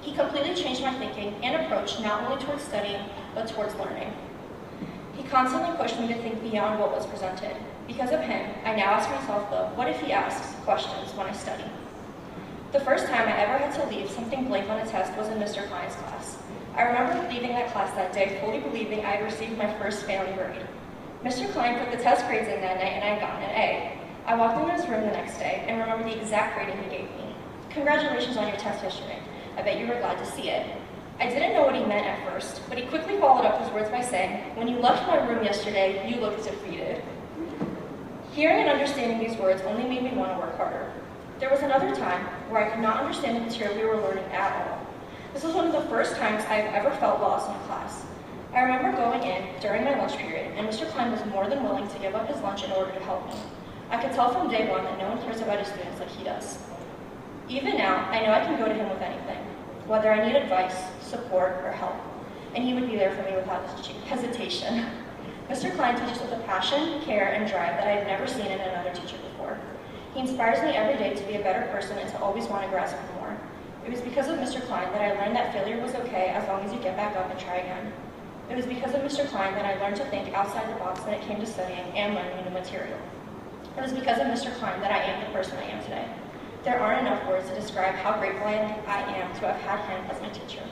He completely changed my thinking and approach not only towards studying, but towards learning. He constantly pushed me to think beyond what was presented. Because of him, I now ask myself though, what if he asks questions when I study? The first time I ever had to leave something blank on a test was in Mr. Klein's class. I remember leaving that class that day fully believing I had received my first failing grade. Mr. Klein put the test grades in that night and I had gotten an A. I walked into his room the next day and remember the exact grading he gave me. Congratulations on your test history. I bet you were glad to see it. I didn't know what he meant at first, but he quickly followed up his words by saying, when you left my room yesterday, you looked defeated. Hearing and understanding these words only made me want to work harder. There was another time where I could not understand the material we were learning at all. This was one of the first times I have ever felt lost in a class. I remember going in during my lunch period, and Mr. Klein was more than willing to give up his lunch in order to help me. I could tell from day one that no one cares about his students like he does. Even now, I know I can go to him with anything, whether I need advice, support, or help, and he would be there for me without hesitation. Mr. Klein teaches with a passion, care, and drive that I have never seen in another teacher before. He inspires me every day to be a better person and to always want to grasp for more. It was because of Mr. Klein that I learned that failure was okay as long as you get back up and try again. It was because of Mr. Klein that I learned to think outside the box when it came to studying and learning new material. It was because of Mr. Klein that I am the person I am today. There aren't enough words to describe how grateful I am to have had him as my teacher.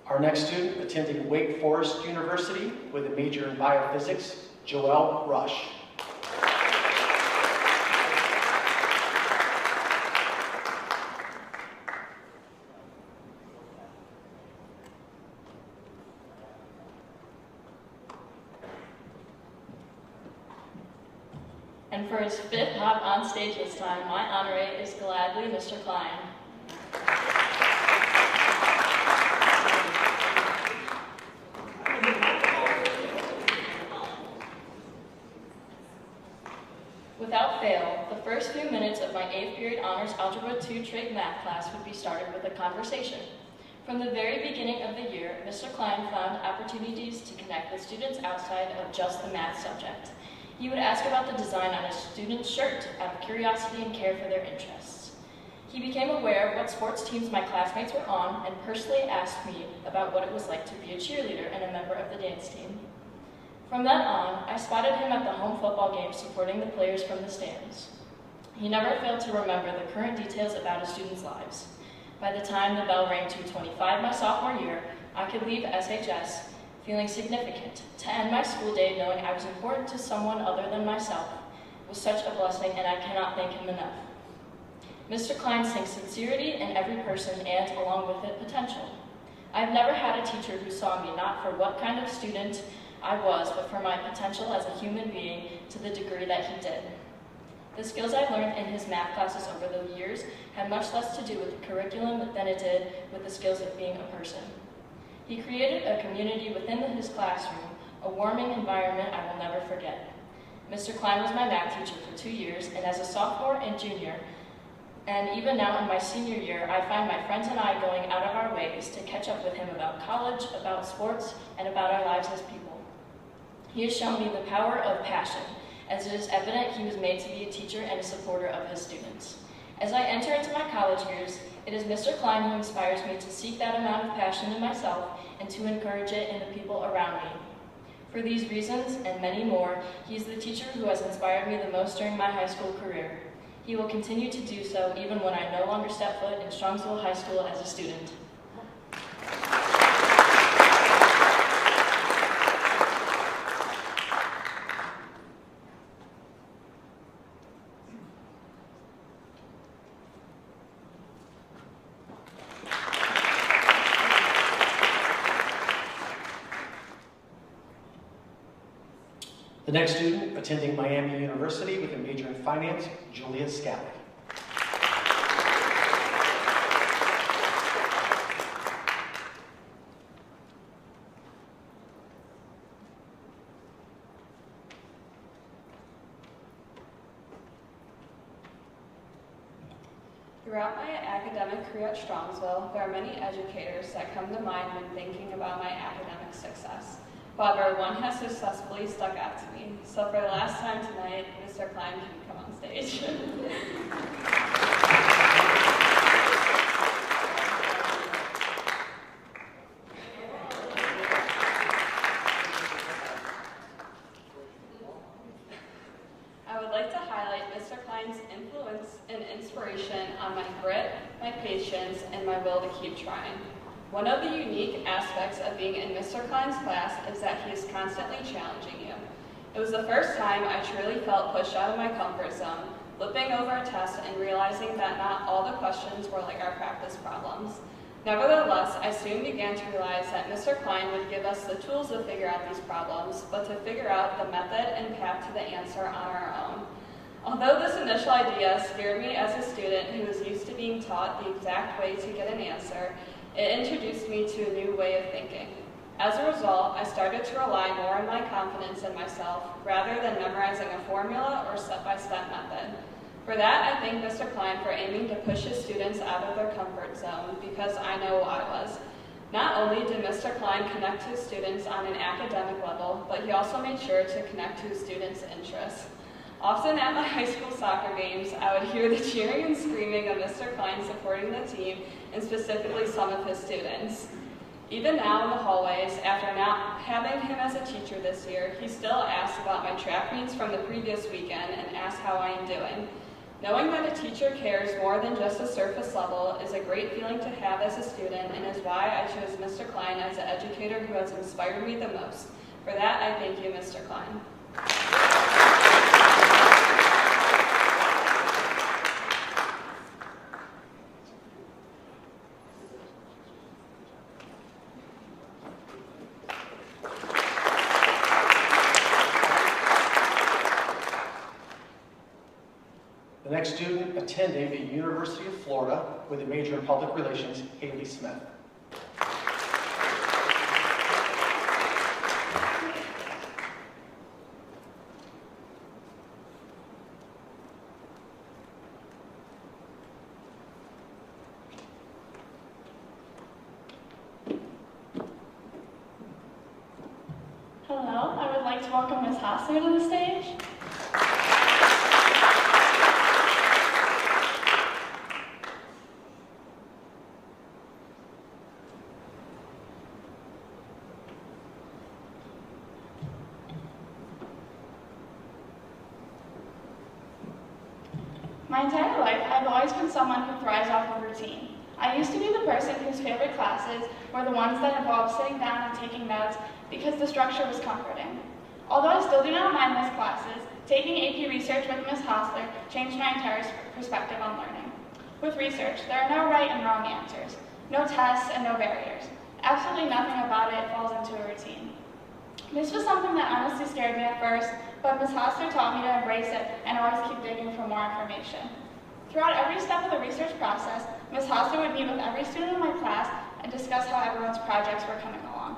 Our next student attending Wake Forest University with a major in biophysics, Joelle Rush. And for his fifth hop on stage this time, my honoree is gladly Mr. Klein. Without fail, the first few minutes of my 8th period Honors Algebra 2 Trig Math class would be started with a conversation. From the very beginning of the year, Mr. Klein found opportunities to connect with students outside of just the math subject. He would ask about the design on a student's shirt out of curiosity and care for their interests. He became aware of what sports teams my classmates were on and personally asked me about what it was like to be a cheerleader and a member of the dance team. From then on, I spotted him at the home football games supporting the players from the stands. He never failed to remember the current details about his students' lives. By the time the bell rang 2:25 my sophomore year, I could leave SHS feeling significant. To end my school day knowing I was important to someone other than myself was such a blessing, and I cannot thank him enough. Mr. Klein sees sincerity in every person and, along with it, potential. I've never had a teacher who saw me not for what kind of student I was, but for my potential as a human being to the degree that he did. The skills I learned in his math classes over the years had much less to do with the curriculum than it did with the skills of being a person. He created a community within his classroom, a warming environment I will never forget. Mr. Klein was my math teacher for 2 years, and as a sophomore and junior, and even now in my senior year, I find my friends and I going out of our ways to catch up with him about college, about sports, and about our lives as people. He has shown me the power of passion, as it is evident he was made to be a teacher and a supporter of his students. As I enter into my college years, it is Mr. Klein who inspires me to seek that amount of passion in myself and to encourage it in the people around me. For these reasons, and many more, he is the teacher who has inspired me the most during my high school career. He will continue to do so even when I no longer step foot in Strongsville High School as a student. The next student, attending Miami University with a major in finance, Julia Scally. Throughout my academic career at Strongsville, there are many educators that come to mind when thinking about my academic success. However, one has successfully stuck out to me. So for the last time tonight, Mr. Klein can come on stage. I would like to highlight Mr. Klein's influence and inspiration on my grit, my patience, and my will to keep trying. One of the unique aspects of being in Mr. Klein's class is that he is constantly challenging you. It was the first time I truly felt pushed out of my comfort zone, flipping over a test and realizing that not all the questions were like our practice problems. Nevertheless, I soon began to realize that Mr. Klein would give us the tools to figure out these problems, but to figure out the method and path to the answer on our own. Although this initial idea scared me as a student who was used to being taught the exact way to get an answer, it introduced me to a new way of thinking. As a result, I started to rely more on my confidence in myself rather than memorizing a formula or step-by-step method. For that, I thank Mr. Klein for aiming to push his students out of their comfort zone because I know I was. Not only did Mr. Klein connect to his students on an academic level, but he also made sure to connect to his students' interests. Often at my high school soccer games, I would hear the cheering and screaming of Mr. Klein supporting the team, and specifically some of his students. Even now in the hallways, after not having him as a teacher this year, he still asks about my track meets from the previous weekend and asks how I am doing. Knowing that a teacher cares more than just the surface level is a great feeling to have as a student and is why I chose Mr. Klein as the educator who has inspired me the most. For that, I thank you, Mr. Klein. The next student attending the University of Florida with a major in public relations, Haley Smith. Hello, I would like to welcome Ms. Hassler to the stage. My entire life, I've always been someone who thrives off of routine. I used to be the person whose favorite classes were the ones that involved sitting down and taking notes because the structure was comforting. Although I still do not mind those classes, taking AP Research with Ms. Hassler changed my entire perspective on learning. With research, there are no right and wrong answers, no tests and no barriers. Absolutely nothing about it falls into a routine. This was something that honestly scared me at first, but Ms. Hassler taught me to embrace it and always keep digging for more information. Throughout every step of the research process, Ms. Hassler would meet with every student in my class and discuss how everyone's projects were coming along.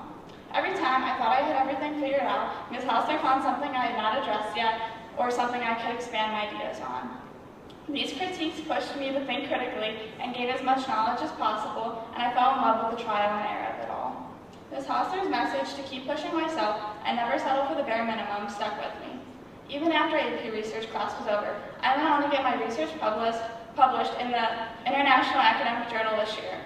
Every time I thought I had everything figured out, Ms. Hausler found something I had not addressed yet or something I could expand my ideas on. These critiques pushed me to think critically and gain as much knowledge as possible, and I fell in love with the trial and error of it all. Ms. Hausler's message to keep pushing myself and never settle for the bare minimum stuck with me. Even after AP research class was over, I went on to get my research published in the International Academic Journal this year.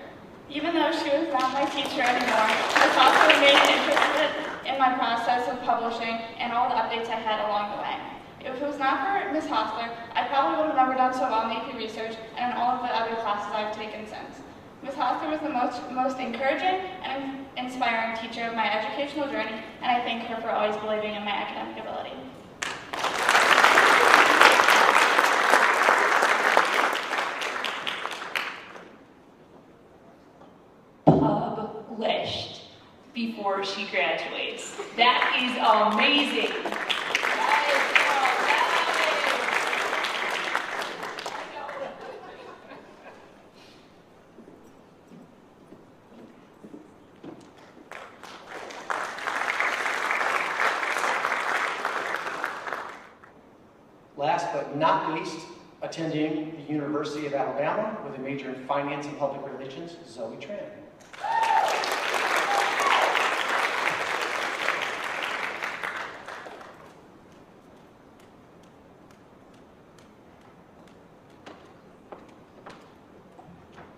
Even though she was not my teacher anymore, Ms. Hausler remained interested in my process of publishing and all the updates I had along the way. If it was not for Ms. Hausler, I probably would have never done so well in AP research and in all of the other classes I've taken since. Ms. Hausler was the most encouraging and inspiring teacher of my educational journey, and I thank her for always believing in my academic ability. Published before she graduates. That is amazing. Last but not least, attending the University of Alabama with a major in finance and public relations, Zoe Tran.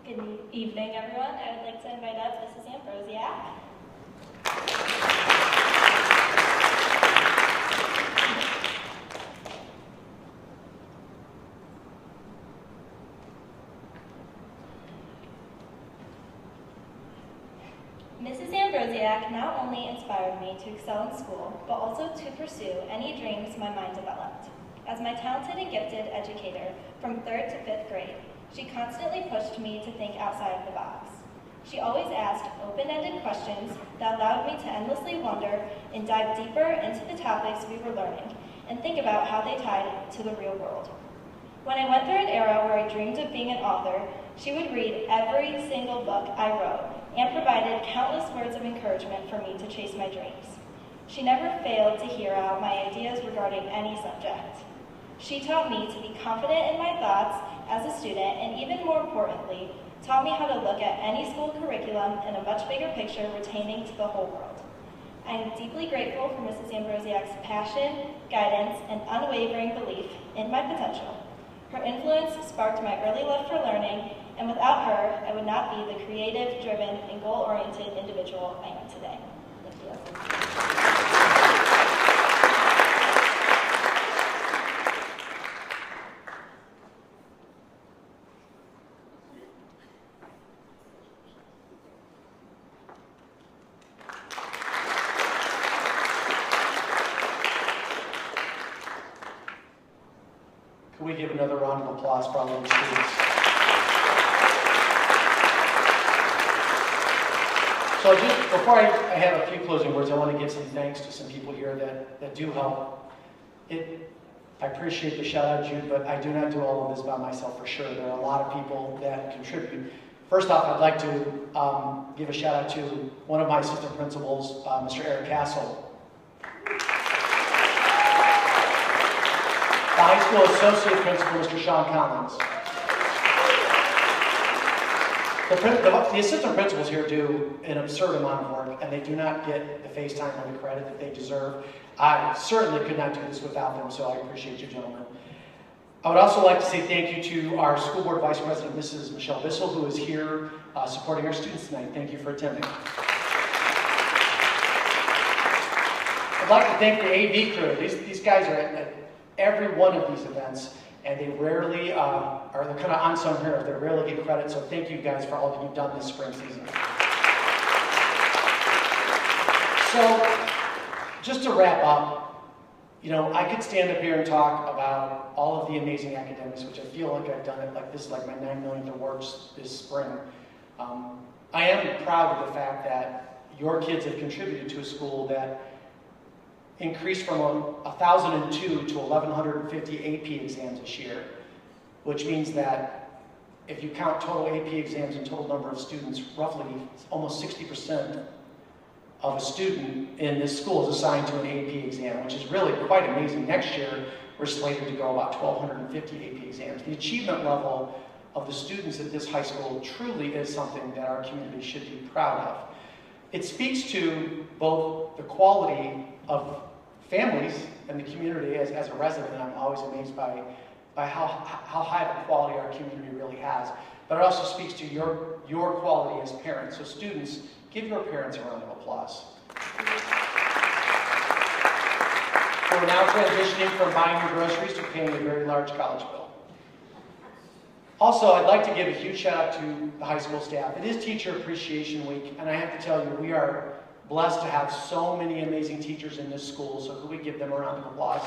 Good evening, everyone. I would like to invite up Mrs. Ambrosiak. Mrs. Ambrosiak not only inspired me to excel in school, but also to pursue any dreams my mind developed. As my talented and gifted educator from 3rd to 5th grade, she constantly pushed me to think outside of the box. She always asked open-ended questions that allowed me to endlessly wonder and dive deeper into the topics we were learning and think about how they tied to the real world. When I went through an era where I dreamed of being an author, she would read every single book I wrote and provided countless words of encouragement for me to chase my dreams. She never failed to hear out my ideas regarding any subject. She taught me to be confident in my thoughts as a student, and even more importantly, taught me how to look at any school curriculum in a much bigger picture pertaining to the whole world. I am deeply grateful for Mrs. Ambrosiak's passion, guidance, and unwavering belief in my potential. Her influence sparked my early love for learning, and without her, I would not be the creative, driven, and goal-oriented individual I am today. Thank you. Can we give another round of applause for all of the students? So just before I have a few closing words, I want to give some thanks to some people here that do help. I appreciate the shout out, Jude, but I do not do all of this by myself for sure. There are a lot of people that contribute. First off, I'd like to give a shout out to one of my assistant principals, Mr. Eric Castle. The high school associate principal, Mr. Sean Collins. The assistant principals here do an absurd amount of work, and they do not get the face time or the credit that they deserve. I certainly could not do this without them, so I appreciate you, gentlemen. I would also like to say thank you to our school board vice president, Mrs. Michelle Bissell, who is here supporting our students tonight. Thank you for attending. I'd like to thank the AV crew. These guys are at every one of these events, and they rarely are the kind of unsung heroes. They rarely get credit, so thank you guys for all that you've done this spring season. So, just to wrap up, you know, I could stand up here and talk about all of the amazing academics, which I feel like I've done it, like this is like my 9 millionth awards this spring. I am proud of the fact that your kids have contributed to a school that increased from 1,002 to 1,150 AP exams this year, which means that if you count total AP exams and total number of students, roughly almost 60% of a student in this school is assigned to an AP exam, which is really quite amazing. Next year, we're slated to go about 1,250 AP exams. The achievement level of the students at this high school truly is something that our community should be proud of. It speaks to both the quality of families and the community. As a resident, I'm always amazed by how high of a quality our community really has. But it also speaks to your quality as parents. So students, give your parents a round of applause. We're now transitioning from buying your groceries to paying a very large college bill. Also, I'd like to give a huge shout out to the high school staff. It is Teacher Appreciation Week, and I have to tell you, we are blessed to have so many amazing teachers in this school, so could we give them a round of applause?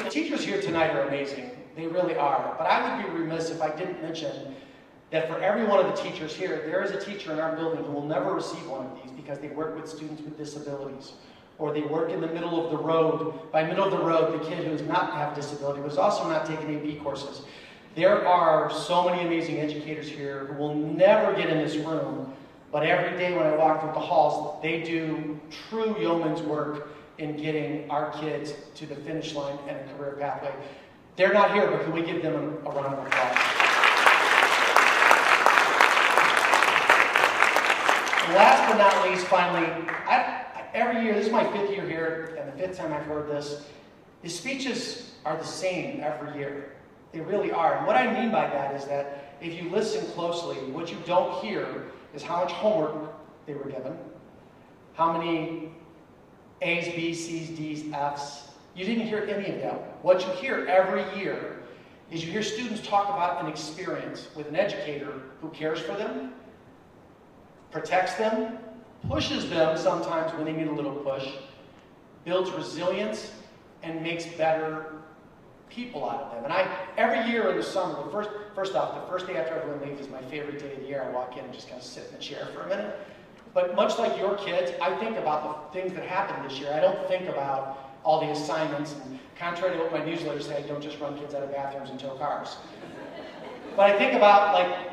The teachers here tonight are amazing. They really are. But I would be remiss if I didn't mention that for every one of the teachers here, there is a teacher in our building who will never receive one of these because they work with students with disabilities, or they work in the middle of the road. By middle of the road, the kid who does not have a disability, but is also not taking AP courses. There are so many amazing educators here who will never get in this room, but every day when I walk through the halls, they do true yeoman's work in getting our kids to the finish line and a career pathway. They're not here, but can we give them a round of applause? And last but not least, finally, every year, this is my 5th year here, and the 5th time I've heard this, the speeches are the same every year. They really are. And what I mean by that is that if you listen closely, what you don't hear is how much homework they were given, how many A's, B's, C's, D's, F's. You didn't hear any of that. What you hear every year is you hear students talk about an experience with an educator who cares for them, protects them, pushes them sometimes when they need a little push, builds resilience, and makes better people out of them. And every year in the summer, first off, the first day after everyone leaves is my favorite day of the year. I walk in and just kind of sit in the chair for a minute. But much like your kids, I think about the things that happened this year. I don't think about all the assignments, and contrary to what my newsletter said, don't just run kids out of bathrooms and tow cars. But I think about, like,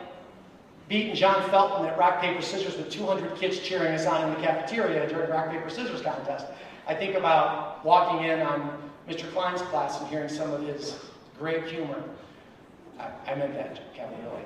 beating John Felton at rock, paper, scissors with 200 kids cheering us on in the cafeteria during rock, paper, scissors contest. I think about walking in on Mr. Klein's class and hearing some of his great humor. I meant that, Kevin, really.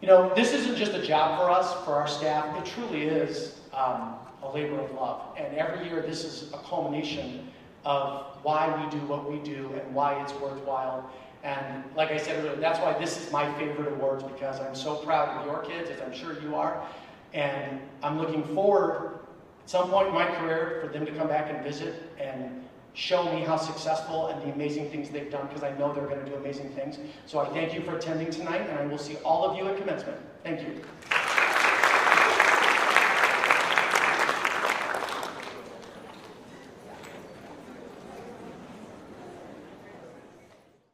You know, this isn't just a job for us, for our staff. It truly is a labor of love. And every year, this is a culmination of why we do what we do and why it's worthwhile. And like I said earlier, that's why this is my favorite awards, because I'm so proud of your kids, as I'm sure you are. And I'm looking forward, at some point in my career, for them to come back and visit and show me how successful and the amazing things they've done, because I know they're going to do amazing things. So I thank you for attending tonight, and I will see all of you at commencement. Thank you.